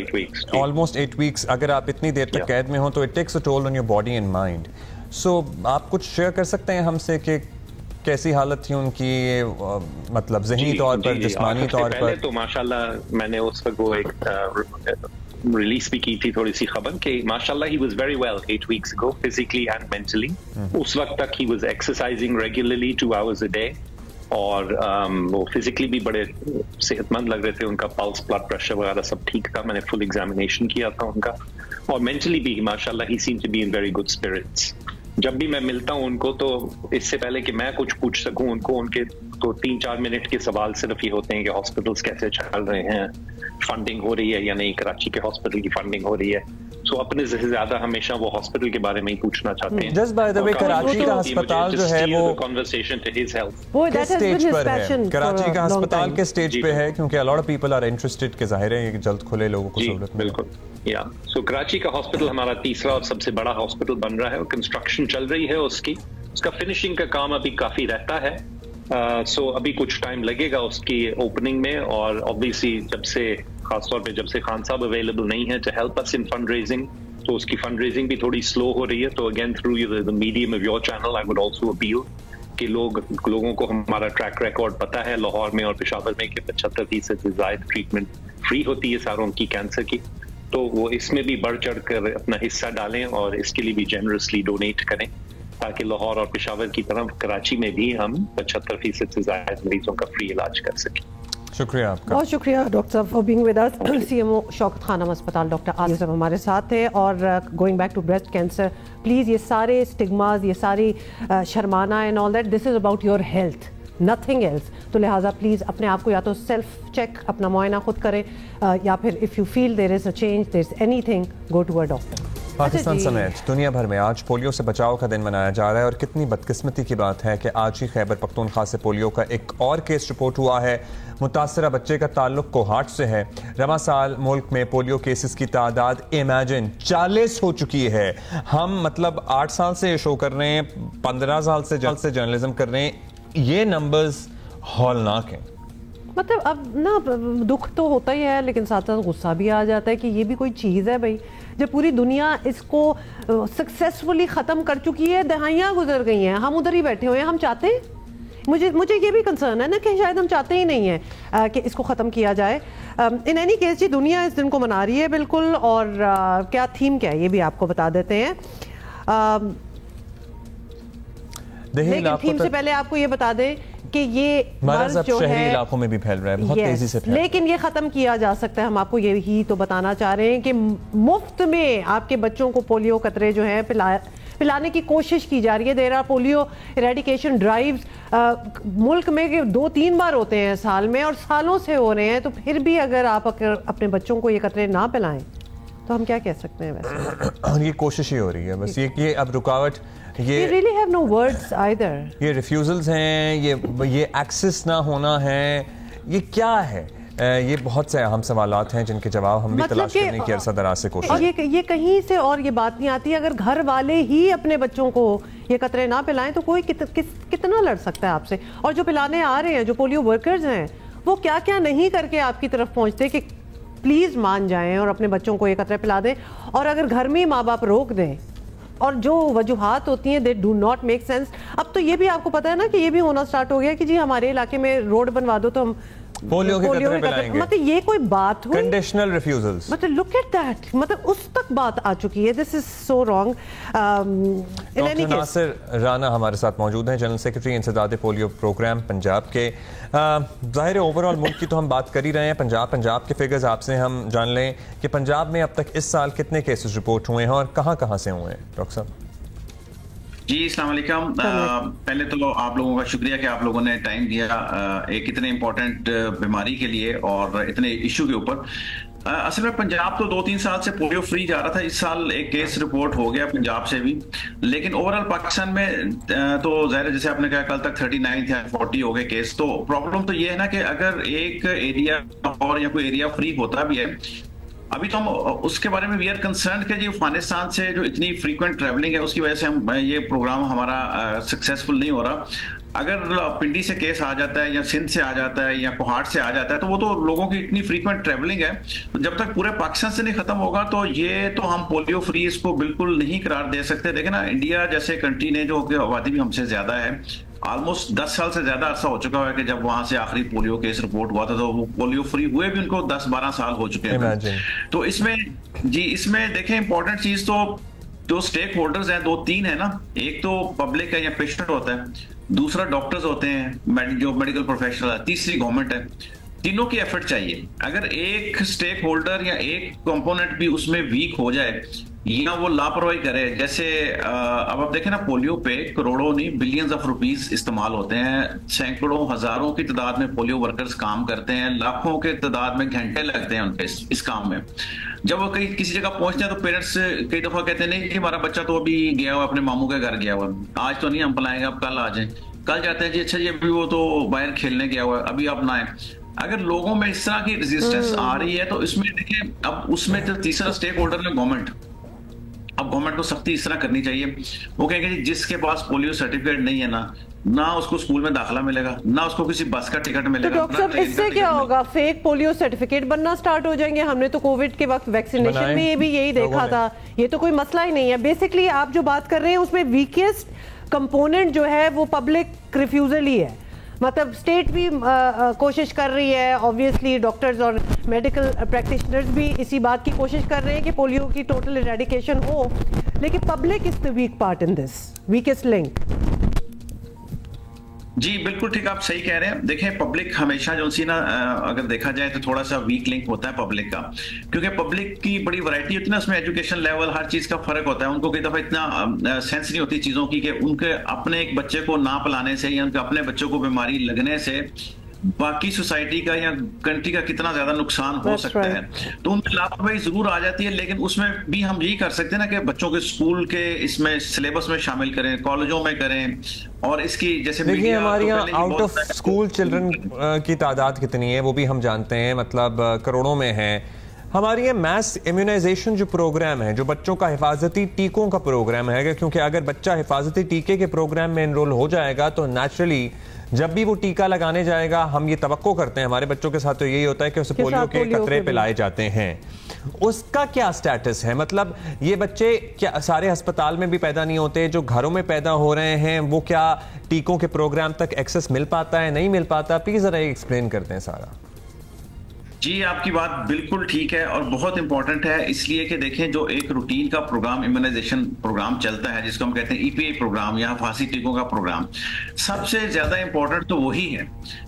8 weeks. اگر آپ اتنی دیر تک قید میں ہوں تو it takes a toll on your body and mind. سو آپ کچھ شیئر کر سکتے ہیں ہم سے کہ کیسی حالت تھی ان کی, مطلب ذہنی طور پر, جسمانی طور پر؟ تو ماشاءاللہ میں نے اس وقت وہ ایک ریلیز بھی کی تھی تھوڑی سی خبر کہ ماشاءاللہ he was very well 8 weeks ago physically and mentally. اس وقت تک he was exercising regularly 2 hours a day, اور وہ فزیکلی بھی بڑے صحت مند لگ رہے تھے. ان کا پلس, بلڈ پریشر وغیرہ سب ٹھیک تھا. میں نے فل ایگزامینیشن کیا تھا ان کا, اور مینٹلی بھی ماشاءاللہ he seemed to be in very good spirits. جب بھی میں ملتا ہوں ان کو تو اس سے پہلے کہ میں کچھ پوچھ سکوں ان کو, ان کے تو 3-4 منٹ کے سوال صرف یہ ہوتے ہیں کہ ہاسپٹلس کیسے چل رہے ہیں, فنڈنگ ہو رہی ہے یا نہیں, کراچی کے ہاسپٹل کی فنڈنگ ہو رہی ہے. سو اپنے سے زیادہ ہمیشہ وہ ہاسپٹل کے بارے میں ہی پوچھنا چاہتے ہیں. جسٹ بائی دی وے کراچی کا ہسپتال جو ہے وہ کنورسیشن ٹو ہز ہیلتھ کس سٹیج پر ہے؟ کراچی کا ہسپتال کس سٹیج پہ ہے؟ کیونکہ a lot of people are interested کہ ظاہر ہے کہ جلد کھلے, لوگوں کو سہولت ملے. بالکل. سو کراچی کا ہاسپٹل ہمارا تیسرا اور سب سے بڑا ہاسپٹل بن رہا ہے, اور کنسٹرکشن چل رہی ہے اس کی. اس کا فنشنگ کا کام ابھی کافی رہتا ہے. سو ابھی کچھ ٹائم لگے گا اس کی اوپننگ میں, اور obviously جب سے خاص طور پہ جب سے خان صاحب اویلیبل نہیں ہے to help us in fundraising, تو اس کی فنڈ ریزنگ بھی تھوڑی سلو ہو رہی ہے. تو again through the medium of your channel I would also appeal کہ لوگوں کو ہمارا ٹریک ریکارڈ پتا ہے لاہور میں اور پشاور میں کہ 75% سے زائد ٹریٹمنٹ فری ہوتی ہے ساروں کی کینسر کی. تو وہ اس میں بھی بڑھ چڑھ کر اپنا حصہ ڈالیں اور اس کے لیے بھی جنرسلی ڈونیٹ کریں, تاکہ لاہور اور پشاور کی طرف کراچی میں بھی ہم 75% سے زائد مریضوں کا فری علاج کر سکیں. شکریہ آپ کا. بہت شکریہ ڈاکٹر صاحب for being with us. C M O Shaukat Khanum اسپتال ڈاکٹر عاصف صاحب ہمارے ساتھ تھے. اور going back to breast cancer, please یہ سارے اسٹگماز, یہ ساری شرمانہ and all that, this is about your health, nothing else. تو لہٰذا پلیز اپنے آپ کو یا تو سیلف چیک, اپنا معائنہ خود کریں, یا پھر if you feel there is a change, there is anything, go to a doctor. Pakistan سمیت دنیا بھر میں آج پولیو سے بچاؤ کا دن منایا جا رہا ہے, اور کتنی بدقسمتی کی بات ہے کہ آج ہی خیبر پختونخوا سے پولیو کا ایک اور کیس رپورٹ ہوا ہے. متاثرہ بچے کا تعلق کوہاٹ سے ہے. رواں سال ملک میں پولیو کیسز کی تعداد امیجن 40 ہو چکی ہے. ہم مطلب 8 سال سے یہ شو کر رہے ہیں, 15 سال سے جرنلزم کر رہے ہیں, یہ نمبرز ہولناک ہیں. مطلب اب نا دکھ تو ہوتا ہی ہے, لیکن ساتھ ساتھ غصہ بھی آ جاتا ہے کہ یہ بھی کوئی چیز ہے بھائی, جب پوری دنیا اس کو سکسیسفلی ختم کر چکی ہے, دہائیاں گزر گئی ہیں, ہم ادھر ہی بیٹھے ہوئے ہیں. ہم چاہتے ہیں, مجھے یہ بھی کنسرن ہے نا کہ شاید ہم چاہتے ہی نہیں ہیں کہ اس کو ختم کیا جائے. ان اینی کیس جی دنیا اس دن کو منا رہی ہے بالکل, اور کیا تھیم کیا ہے یہ بھی آپ کو بتا دیتے ہیں. لیکن تھیم سے پہلے آپ کو یہ بتا دیں کہ یہ مرض جو ہے شہری علاقوں میں بھی پھیل رہا ہے, بہت تیزی سے پھیل رہا ہے, لیکن یہ ختم کیا جا سکتا ہے. ہم آپ کو یہی تو بتانا چاہ رہے ہیں کہ مفت میں آپ کے بچوں کو پولیو قطرے جو ہیں پلانے کی کوشش کی جا رہی ہے. There are polio eradication drives ملک میں 2-3 بار ہوتے ہیں سال میں, اور سالوں سے ہو رہے ہیں. تو پھر بھی اگر آپ اپنے بچوں کو یہ قطرے نہ پلائیں تو ہم کیا کہہ سکتے ہیں ویسے. اور یہ کوشش ہی ہو رئی ہے بس, یہ اب رکاوٹ, یہ really have no words either. یہ ریفیوزلز ہیں, یہ ایکسس نہ ہونا ہے, یہ کیا ہے؟ یہ بہت سے اہم سوالات ہیں جن کے جواب ہم بھی تلاش کرنے کی عرصہ دراز سے کوشش. یہ کہیں سے اور یہ بات نہیں آتی. اگر گھر والے ہی اپنے بچوں کو یہ قطرے نہ پلائیں تو کوئی کتنا لڑ سکتا ہے آپ سے. اور جو پلانے آ رہے ہیں, جو پولیو ورکرز ہیں, وہ کیا کیا نہیں کر کے آپ کی طرف پہنچتے کہ پلیز مان جائیں اور اپنے بچوں کو یہ قطرے پلا دیں. اور اگر گھر میں ماں باپ روک دیں اور جو وجوہات ہوتی ہیں they do not make sense. اب تو یہ بھی آپ کو پتہ ہے نا کہ یہ بھی ہونا سٹارٹ ہو گیا کہ جی ہمارے علاقے میں روڈ بنوا دو تو ہم پولیو کے قطرے پلائیں گے. مطلب یہ کوئی بات ہوئی؟ کنڈیشنل ریفیوزلز. مطلب look at that. مطلب اس تک بات آ چکی ہے. This is so wrong. Doctor Nasir Rana ہمارے ساتھ موجود ہیں, جنرل سیکرٹری انسداد پولیو پروگرام پنجاب کے. ظاہر اوور آل ملک کی تو ہم بات کر ہی رہے ہیں, پنجاب کے فگرز آپ سے ہم جان لیں کہ پنجاب میں اب تک اس سال کتنے کیسز رپورٹ ہوئے ہیں اور کہاں سے ہوئے ہیں ڈاکٹر صاحب؟ جی السلام علیکم. پہلے تو آپ لوگوں کا شکریہ کہ آپ لوگوں نے ٹائم دیا ایک اتنے امپورٹنٹ بیماری کے لیے اور اتنے ایشو کے اوپر. اصل میں پنجاب تو 2-3 سال سے پولیو فری جا رہا تھا. اس سال ایک کیس رپورٹ ہو گیا پنجاب سے بھی, لیکن اوور آل پاکستان میں تو ظاہر جیسے آپ نے کہا کل تک 39 یا 40 ہو گئے کیس. تو پرابلم تو یہ ہے نا کہ اگر ایک ایریا اور یا کوئی ایریا فری ہوتا بھی ہے, ابھی تو ہم اس کے بارے میں وی آر کنسرنڈ کہ جو افغانستان سے جو اتنی فریکوینٹ ٹریولنگ ہے اس کی وجہ سے ہم یہ پروگرام ہمارا سکسیسفل نہیں ہو رہا. اگر پنڈی سے کیس آ جاتا ہے یا سندھ سے آ جاتا ہے یا کوہاڑ سے آ جاتا ہے تو وہ تو لوگوں کی اتنی فریکوینٹ ٹریولنگ ہے, جب تک پورے پاکستان سے نہیں ختم ہوگا تو یہ تو ہم پولیو فری اس کو بالکل نہیں قرار دے سکتے. دیکھیں نا, انڈیا جیسے کنٹری نے جو کہ آبادی بھی ہم سے زیادہ ہے, آلموسٹ 10 سال سے زیادہ عرصہ ہو چکا ہے کہ جب وہاں سے آخری پولیو کیس رپورٹ ہوا تھا, تو وہ پولیو فری ہوئے بھی ان کو 10-12 سال ہو چکے ہیں. تو اس میں دیکھیں امپورٹنٹ چیز تو جو سٹیک ہولڈرز ہیں 2-3 ہیں نا. ایک تو پبلک ہے یا پیشنٹ ہوتا ہے, دوسرا ڈاکٹرز ہوتے ہیں جو میڈیکل پروفیشنل ہے, تیسری گورنمنٹ ہے. تینوں کی ایفرٹ چاہیے. اگر ایک سٹیک ہولڈر یا ایک کمپوننٹ بھی اس میں ویک ہو جائے یا وہ لاپرواہی کرے, جیسے اب آپ دیکھیں نا پولیو پہ کروڑوں نہیں بلینز آف روپیز استعمال ہوتے ہیں, سینکڑوں ہزاروں کی تعداد میں پولیو ورکرز کام کرتے ہیں, لاکھوں کے تعداد میں گھنٹے لگتے ہیں ان پہ اس کام میں. جب وہ کسی جگہ پہنچتے ہیں تو پیرنٹس کئی دفعہ کہتے ہیں نہیں کہ ہمارا بچہ تو ابھی گیا ہوا اپنے ماموں کے گھر گیا ہوا, آج تو نہیں ہم پلائیں گے, اب کل آ جائیں. کل جاتے ہیں جی اچھا جی ابھی وہ تو باہر کھیلنے گیا ہوا ہے, ابھی آپ نہ آئیں. اگر لوگوں میں اس طرح کی ریزسٹنس آ رہی ہے تو اس میں دیکھیں, اب اس میں جو تیسرا سٹیک ہولڈر ہے گورنمنٹ. اب گورنمنٹ کو سختی اس طرح کرنی چاہیے, وہ کہیں گے جس کے پاس پولیو سرٹیفکیٹ نہیں ہے نہ اس کو اسکول میں داخلہ ملے گا, نہ اس کو کسی بس کا ٹکٹ ملے گا. ڈاکٹر صاحب اس سے کیا ہوگا, فیک پولیو سرٹیفکیٹ بننا سٹارٹ ہو جائیں گے. ہم نے تو کووڈ کے وقت ویکسینیشن میں یہ بھی یہی دیکھا تھا. یہ تو کوئی مسئلہ ہی نہیں ہے. بیسکلی آپ جو بات کر رہے ہیں اس میں ویکیسٹ کمپوننٹ جو ہے وہ پبلک ریفیوزل ہی ہے. مطلب اسٹیٹ بھی کوشش کر رہی ہے, آبویسلی ڈاکٹرز اور میڈیکل پریکٹیشنرز بھی اسی بات کی کوشش کر رہے ہیں کہ پولیو کی ٹوٹل ایریڈیکیشن ہو, لیکن public is the weak part in this, weakest link. جی بالکل ٹھیک, آپ صحیح کہہ رہے ہیں. دیکھیں پبلک ہمیشہ جو سی نا اگر دیکھا جائے تو تھوڑا سا ویک لنک ہوتا ہے پبلک کا, کیونکہ پبلک کی بڑی ورائٹی ہوتی ہے نا, اس میں ایجوکیشن لیول ہر چیز کا فرق ہوتا ہے. ان کو کئی دفعہ اتنا سینس نہیں ہوتی چیزوں کی کہ ان کے اپنے ایک بچے کو نہ پلانے سے یا ان کے اپنے بچوں کو بیماری لگنے سے باقی سوسائٹی کا یا کنٹری کا کتنا زیادہ نقصان ہو سکتا ہے. تو ان کی لاپرواہی ضرور آ جاتی ہے, لیکن اس میں بھی ہم یہی کر سکتے ہیں نا کہ بچوں کے اسکول کے اس میں سلیبس میں شامل کریں, کالجوں میں کریں. اور اس کی جیسے دیکھیے ہمارے یہاں آؤٹ آف اسکول چلڈرن کی تعداد کتنی ہے وہ بھی ہم جانتے ہیں, مطلب کروڑوں میں ہے. ہماری یہ میس امیونائزیشن جو پروگرام ہے, جو بچوں کا حفاظتی ٹیکوں کا پروگرام ہے, کیونکہ اگر بچہ حفاظتی ٹیکے کے پروگرام میں انرول ہو جائے گا تو نیچرلی جب بھی وہ ٹیکہ لگانے جائے گا, ہم یہ توقع کرتے ہیں ہمارے بچوں کے ساتھ تو یہی ہوتا ہے کہ اسے پولیو کے قطرے پلائے جاتے ہیں. اس کا کیا سٹیٹس ہے؟ مطلب یہ بچے کیا سارے ہسپتال میں بھی پیدا نہیں ہوتے, جو گھروں میں پیدا ہو رہے ہیں وہ کیا ٹیکوں کے پروگرام تک ایکسس مل پاتا ہے, نہیں مل پاتا؟ پلیز ذرا ایکسپلین کرتے ہیں سارا. جی آپ کی بات بالکل ٹھیک ہے اور بہت امپورٹنٹ ہے, اس لیے کہ دیکھیں جو ایک روٹین کا پروگرام امیونائزیشن پروگرام چلتا ہے جس کو ہم کہتے ہیں ای پی آئی پروگرام یا حفاظتی ٹیکوں کا پروگرام, سب سے زیادہ امپورٹنٹ تو وہی ہے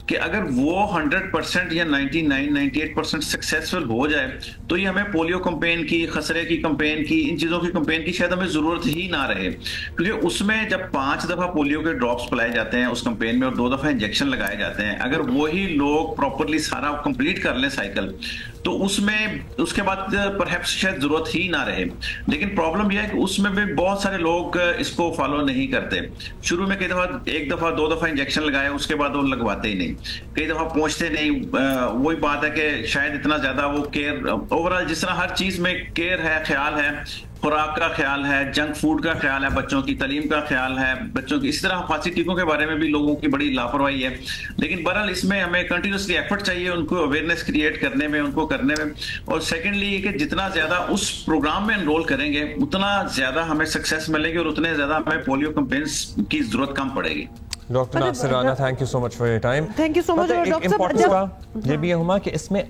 کہ اگر وہ 100% یا 99-98% سکسیسفل ہو جائے تو یہ ہمیں پولیو کمپین کی, خسرے کی کمپین کی, ان چیزوں کی کمپین کی شاید ہمیں ضرورت ہی نہ رہے. کیونکہ اس میں جب 5 دفعہ پولیو کے ڈراپس پلائے جاتے ہیں اس کمپین میں اور 2 دفعہ انجیکشن لگائے جاتے ہیں, اگر وہی لوگ پراپرلی سارا کمپلیٹ کر لیں سائیکل تو اس میں اس کے بعد پرہیپس شاید ضرورت ہی نہ رہے. لیکن پرابلم یہ ہے کہ اس میں بھی بہت سارے لوگ اس کو فالو نہیں کرتے. شروع میں کئی دفعہ 1 دفعہ 2 دفعہ انجیکشن لگائے, اس کے بعد وہ لگواتے ہی نہیں, کئی دفعہ پہنچتے نہیں. وہی بات ہے کہ شاید اتنا زیادہ وہ کیئر اوور آل جس طرح ہر چیز میں کیئر ہے, خیال ہے, خوراک کا خیال ہے, جنک فوڈ کا خیال ہے, بچوں کی تعلیم کا خیال ہے, بچوں کی اس طرح حفاظتی ٹیکوں کے بارے میں بھی لوگوں کی بڑی لاپرواہی ہے. لیکن بہرحال اس میں ہمیں کنٹینیوسلی ایفرٹ چاہیے ان کو اویئرنیس کریٹ کرنے میں, ان کو کرنے میں. اور سیکنڈلی کہ جتنا زیادہ اس پروگرام میں انرول کریں گے اتنا زیادہ ہمیں سکسیس ملے گی اور اتنے زیادہ ہمیں پولیو کیمپینز کی ضرورت کم پڑے گی. Doctor Nasir Rana, thank you so much for your time. Thank you so much. یہ بھی ہوا کہ اس میں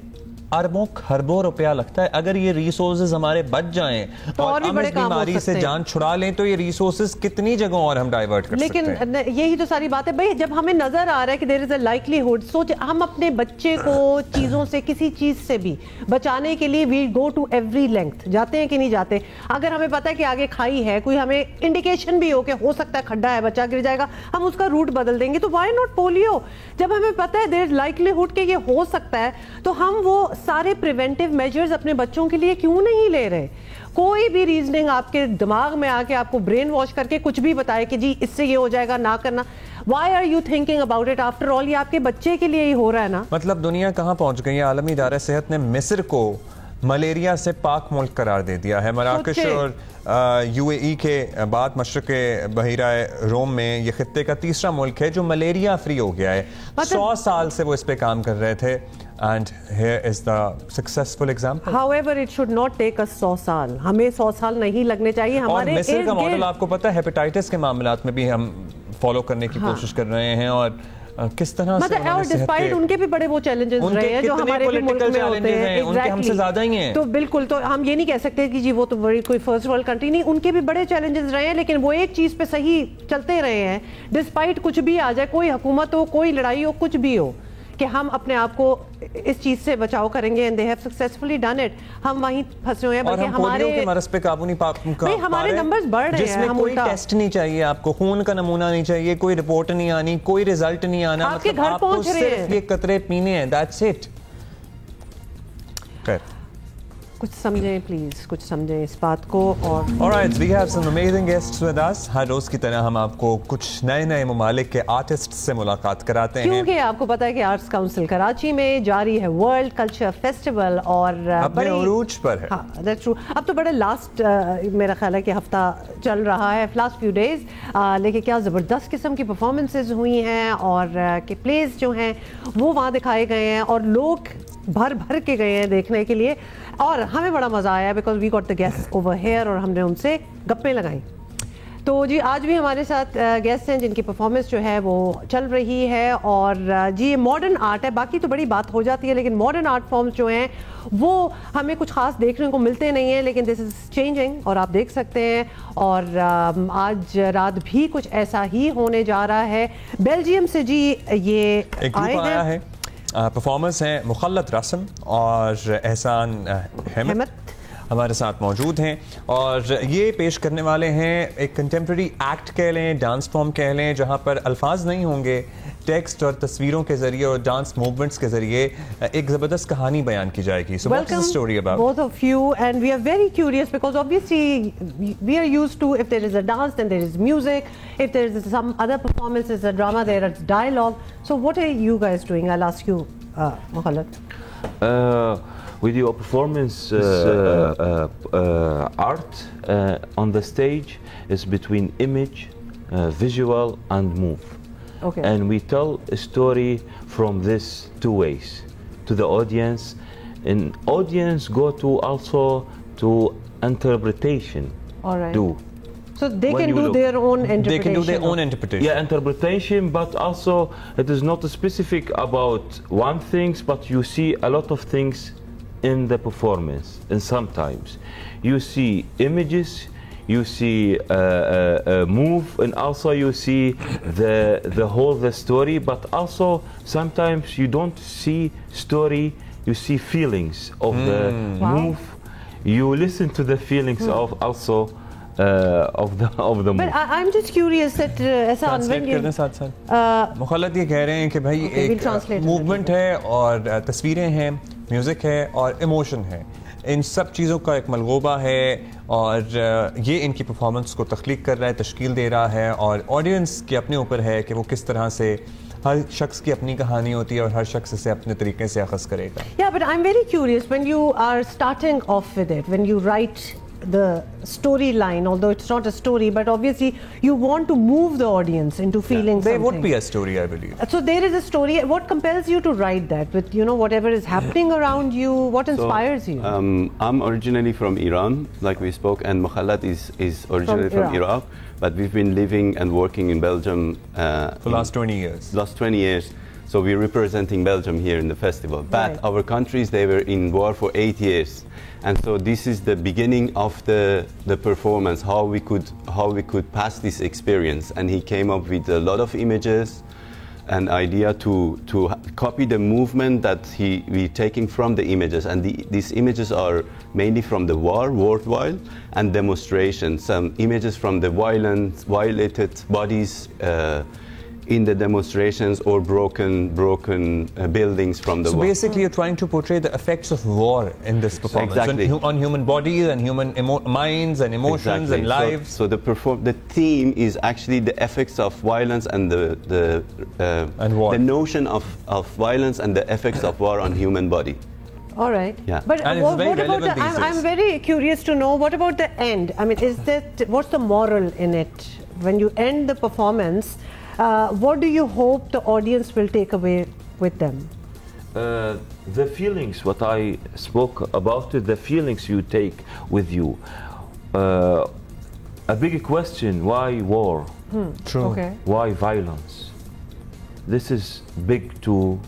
اربوں خربوں روپیہ لگتا ہے. اگر یہ ریسورسز ہمارے بچ جائیں اور ہم اس بیماری سے جان چھڑا لیں تو یہ ریسورسز کتنی جگہوں اور ہم ڈائیورٹ کر سکتے ہیں. لیکن یہی تو ساری بات ہے بھائی, جب ہمیں نظر آ رہا ہے کہ دیر از اے لائکلیہڈ, سوچ ہم اپنے بچے کو چیزوں سے کسی چیز سے بھی بچانے کے لیے وی گو ٹو ایوری لینتھ, جاتے ہیں کہ نہیں جاتے. اگر ہمیں پتا ہے کہ آگے کھائی ہے, کوئی ہمیں انڈیکیشن بھی ہو کہ ہو سکتا ہے کھڈا ہے, بچہ گر جائے گا, ہم اس کا روٹ بدل دیں گے. تو وائی ناٹ پولیو؟ جب ہمیں پتا ہے دیر از لائکلیہڈ کہ یہ ہو سکتا ہے, تو ہم وہ سارے پریونٹیو میجرز اپنے بچوں کے لیے کیوں نہیں لے رہے؟ کوئی بھی ریزننگ آپ کے دماغ میں آ کے آپ کو برین واش کر کے کچھ بھی بتائے کہ جی اس سے یہ ہو جائے گا, نہ کرنا. Why are you thinking about it? After all, یہ آپ کے بچے کے لیے ہی ہو رہا ہے نا. مطلب دنیا کہاں پہنچ گئی ہے. عالمی ادارہ صحت نے مصر کو ملیریا سے پاک ملک قرار دے دیا ہے. مراکش اور یو اے ای کے بعد مشرق بحیرہ روم میں یہ خطے کا تیسرا ملک ہے جو ملیریا فری ہو گیا ہے. 100 سال سے وہ اس پہ کام کر رہے تھے. And here is the successful example. However, it should not take us 100 سال. ہمیں 100 سال نہیں لگنے چاہیے. اور مصر کا ماڈل آپ کو پتہ ہے ہیپیٹائٹس کے معاملات میں بھی ہم فالو کرنے کی کوشش کر رہے ہیں. اور کس طرح سے اور ڈسپائٹ ان کے بھی بڑے وہ چیلنجز رہے ہیں جو ہمارے بھی ملک میں ہوتے ہیں, ان کے ہم سے زیادہ ہی ہیں. تو بالکل, تو ہم یہ نہیں کہہ سکتے کہ جی وہ تو بڑی کوئی فرسٹ ورلڈ کنٹری نہیں, ان کے بھی بڑے چیلنجز رہے ہیں. لیکن وہ ایک چیز پہ صحیح چلتے رہے ہیں ڈسپائٹ کچھ بھی آ جائے, کوئی حکومت ہو, کوئی لڑائی ہو, کچھ بھی ہو, کہ ہم اپنے آپ کو اس چیز سے بچاؤ کریں گے. and they have successfully done it. ہم وہیں پھنسے ہوئے ہیں. بلکہ ہمارے مرض پہ قابو نہیں پا رہے ہیں. ہمارے نمبرز بڑھ رہے ہیں. جس میں کوئی ٹیسٹ نہیں چاہیے آپ کو, خون کا نمونہ نہیں چاہیے, کوئی رپورٹ نہیں آنی, کوئی رزلٹ نہیں آنا, مطلب آپ کو صرف یہ قطرے پینے ہیں. that's it. کچھ سمجھیں پلیز, کچھ سمجھیں اس بات کو. اور alright, we have some amazing guests with us. ہر روز کی طرح ہم آپ کو کچھ نئے نئے ممالک کے آرٹسٹ سے ملاقات کراتے ہیں, کیونکہ آپ کو پتا ہے کہ آرٹس کاؤنسل کراچی میں جاری ہے ورلڈ کلچر فیسٹیول اور اپنے عروج پر ہے. ہاں that's true. اب تو بڑے لاسٹ میرا خیال ہے کہ ہفتہ چل رہا ہے, لاسٹ فیو ڈیز, لیکن کیا زبردست قسم کی پرفارمنسز ہوئی ہیں اور کہ پلیز جو ہیں وہ وہاں دکھائے گئے ہیں اور لوگ بھر بھر کے گئے ہیں دیکھنے کے لیے. اور ہمیں بڑا مزہ آیا because we got the guest over here اور ہم نے ان سے گپیں لگائیں. تو جی آج بھی ہمارے ساتھ گیسٹ ہیں جن کی پرفارمنس جو ہے وہ چل رہی ہے. اور جی یہ ماڈرن آرٹ ہے, باقی تو بڑی بات ہو جاتی ہے لیکن ماڈرن آرٹ فارمز جو ہیں وہ ہمیں کچھ خاص دیکھنے کو ملتے نہیں ہیں, لیکن دس از چینجنگ اور آپ دیکھ سکتے ہیں. اور آج رات بھی کچھ ایسا ہی ہونے جا رہا ہے. بیلجیم سے جی یہ آیا ہے, پرفارمرز ہیں مخلت رسم اور احسان حمد ہمارے ساتھ موجود ہیں. اور یہ پیش کرنے والے ہیں ایک کنٹمپریری ایکٹ کہہ لیں, ڈانس فارم کہہ لیں, جہاں پر الفاظ نہیں ہوں گے, ٹیکسٹ اور تصویروں کے ذریعے اور ڈانس موومنٹس کے ذریعے ایک زبردست کہانی بیان کی جائے گی. So what's the story about? Both of you, and we are very curious because obviously we are used to if there is a dance then there is music, if there is some other performances, a drama, there is dialogue. So what are you guys doing? I'll ask you, Mukhallat. We do a performance art on the stage. Is between image, visual and move. Okay. And we tell a story from this two ways to the audience. And audience go to also to interpretation. All right. Do. So they can do their own interpretation. They can do their own interpretation. Yeah, interpretation, but also it is not specific about one thing, but you see a lot of things in the performance. And sometimes you see images, you see move, and also you see the whole story. But also sometimes you don't see story, you see feelings of the move. You listen to the feelings of also of the move. But I'm just curious that Ehsan, when you مخلت یہ کہہ رہے ہیں کہ بھائی ایک موومنٹ ہے اور تصویریں ہیں, میوزک ہے اور ایموشن ہے, ان سب چیزوں کا ایک ملغوبہ ہے اور یہ ان کی پرفارمنس کو تخلیق کر رہا ہے, تشکیل دے رہا ہے. اور آڈینس کے اپنے اوپر ہے کہ وہ کس طرح سے, ہر شخص کی اپنی کہانی ہوتی ہے اور ہر شخص اسے اپنے طریقے سے اخذ کرے گا. Yeah, but I'm very curious when you are starting off with it, when you write the storyline, although it's not a story, but obviously you want to move the audience into feeling there something. would be a story, I believe. So there is a story. What compels you to write that? With, you know, whatever is happening around you, what inspires you? I'm originally from Iran, like we spoke, and Mukhallat is originally from Iraq, but we've been living and working in Belgium for last 20 years. Last 20 years. So we're representing Belgium here in the festival. But our countries, they were in war for 8 years. And so this is the beginning of the performance, how we could pass this experience. And he came up with a lot of images, an idea to copy the movement that we're taking from the images. And these images are mainly from the war, worldwide, and demonstrations. Some images from the violated bodies in the demonstrations, or broken buildings from the war. So basically you're trying to portray the effects of war in this performance. Exactly. On human bodies and human minds and emotions and lives. So the theme is actually the effects of violence and the notion of violence and the effects of war on human body. All right. Yeah. But what about I'm very curious to know, what about the end? I mean, what's the moral in it? When you end the performance, what do you hope the audience will take away with them? The feelings, what I spoke about, the feelings you take with you. A big question, why war? True. Okay. Why violence? This is big two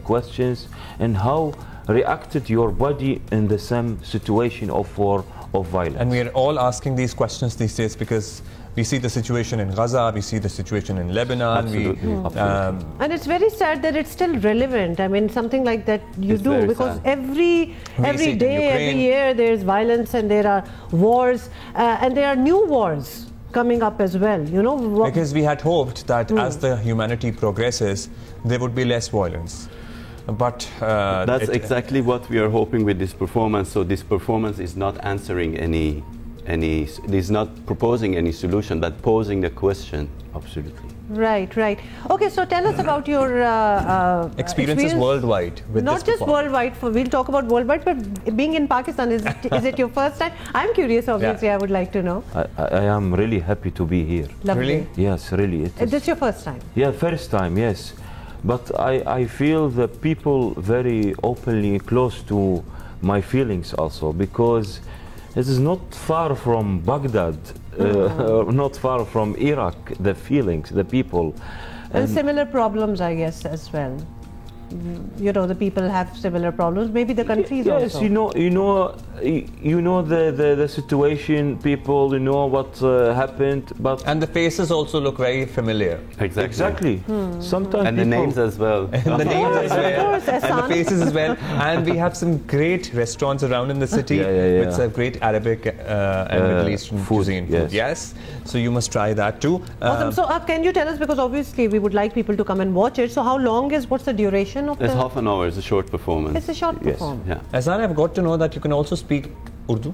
questions, and how reacted your body in the same situation of war, of violence. And we are all asking these questions these days because we see the situation in Gaza, we see the situation in Lebanon. Absolutely. And it's very sad that it's still relevant. I mean, something like that you do, because every day, every year, there's violence and there are wars, and there are new wars coming up as well, you know. Because we had hoped that as the humanity progresses, there would be less violence. But that's exactly what we are hoping with this performance. So this performance is not answering any is not proposing any solution, but posing the question. Absolutely. Right. Okay, so tell us about your experiences worldwide with not just worldwide. We'll talk about worldwide, but being in Pakistan, is it your first time? I'm curious, obviously. Yeah. I would like to know. I am really happy to be here. Lovely. Really? Yes, really. Is this your first time? Yeah, first time, yes. But I feel the people very openly close to my feelings also, because it is not far from Baghdad, not far from Iraq, the feelings, the people. And similar problems, I guess, as well. You know, the people have similar problems, maybe the countries also. Yes, you know the situation, people, you know what happened, but and the faces also look very familiar. Exactly. Sometimes and the names as well. And the names as well, course, and the faces as well. And we have some great restaurants around in the city with some great Arabic and Middle Eastern cuisine. Yes. So you must try that too. Awesome. So can you tell us, because obviously we would like people to come and watch it. So how long what's the duration? It's half an hour. It's a short performance. It's a short performance. Yeah. Azan, I've got to know that you can also speak Urdu.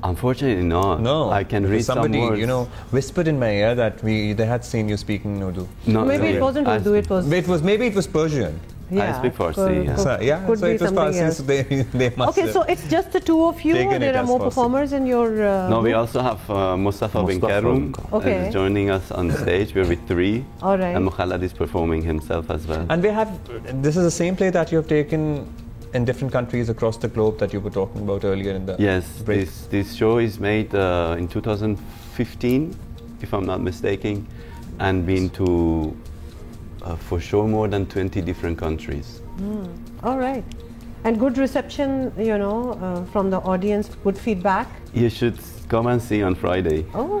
Unfortunately, no. No. I can read somebody, some words. you know, whispered in my ear that they had seen you speaking Urdu. No, maybe it wasn't Urdu. Maybe it was Persian. I speak Farsi. So it was Farsi. So they must. Okay, so it's just the two of you, or there are more performers in your? No, we also have Mustafa bin Karoum is joining us on stage. We're with 3. All right. And Mukhallat is performing himself as well. And this is the same play that you have taken in different countries across the globe that you were talking about earlier in the break. This show is made in 2015, if I'm not mistaken, and been to for sure more than 20 different countries. All right. And good reception, you know, from the audience, good feedback. You should come and see on Friday. Oh,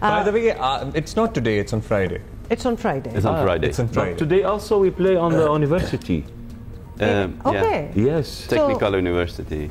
By the way, it's not today, it's on Friday. It's on Friday. It's on Friday. It's on Friday. But today also we play on the university. Okay. Yes. Technical University.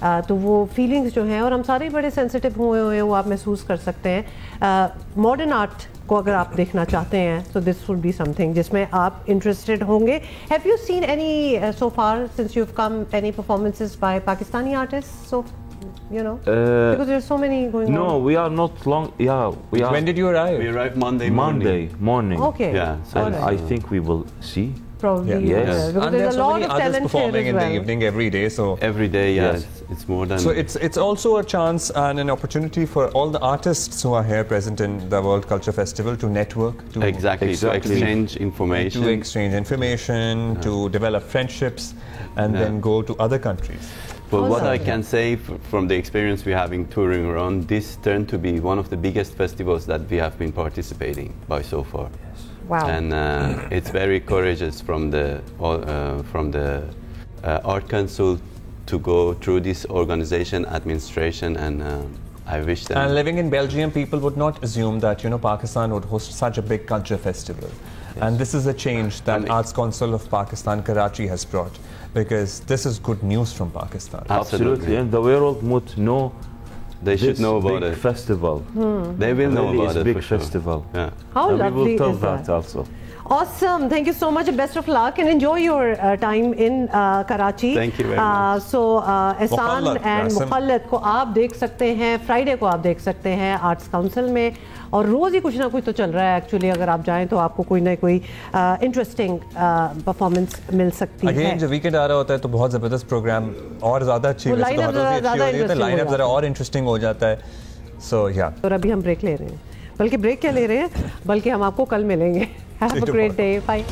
تو وہ فیلنگز جو ہیں, اور ہم سارے بڑے سینسٹیو ہوئے ہیں, وہ آپ محسوس کر سکتے ہیں. ماڈرن آرٹ کو اگر آپ دیکھنا چاہتے ہیں تو this would be something جس میں آپ انٹرسٹڈ ہوں گے. Have you seen any so far since you have come any performances by Pakistani artist, so you know, because there's so many going on. No, we are not long. Yeah, we are. When did you arrive? We arrived Monday morning. Okay. Yeah, so and I think we will see. Probably. Yeah. Yes. Because And there's a so lot many of others talent performing here in as the well. evening every day. So every day, yeah, Yes. it's more than. So it's also a chance and an opportunity for all the artists who are here present in the World Culture Festival to network, to Exactly. To exchange information, to develop friendships, and then go to other countries. But what I can say from the experience we're having touring around, this turned to be one of the biggest festivals that we have been participating by so far. Yes. Wow. And it's very courageous from the Art Council to go through this organization, administration, and I wish them. And living in Belgium, people would not assume that, you know, Pakistan would host such a big culture festival. Yes. And this is a change that Arts Council of Pakistan, Karachi has brought, because this is good news from Pakistan. Absolutely. And the world would know. They should know about big it. Festival. They will know about it. Big festival. Yeah. How and lovely we will tell is that also. Awesome. Thank you so much. Best of luck and enjoy your time in Karachi. Thank you very much. So Ehsan and Mukhallad کو آپ دیکھ سکتے ہیں, فرائیڈے کو آپ دیکھ سکتے ہیں آرٹس کاؤنسل میں, اور روز ہی کچھ نہ کچھ تو چل رہا ہے ایکچولی. اگر آپ جائیں تو آپ کو کوئی نہ کوئی انٹرسٹنگ پرفارمنس مل سکتی ہے. اگین جب ویکینڈ آ رہا ہوتا ہے تو بہت زبردست پروگرام اور زیادہ اچھی لائن اپ ذرا اور انٹرسٹنگ ہو جاتا ہے. سو یا اور ابھی ہم بریک لے رہے ہیں, بلکہ بریک کیا لے رہے ہیں, بلکہ ہم آپ کو کل ملیں گے. Have a great day. Bye.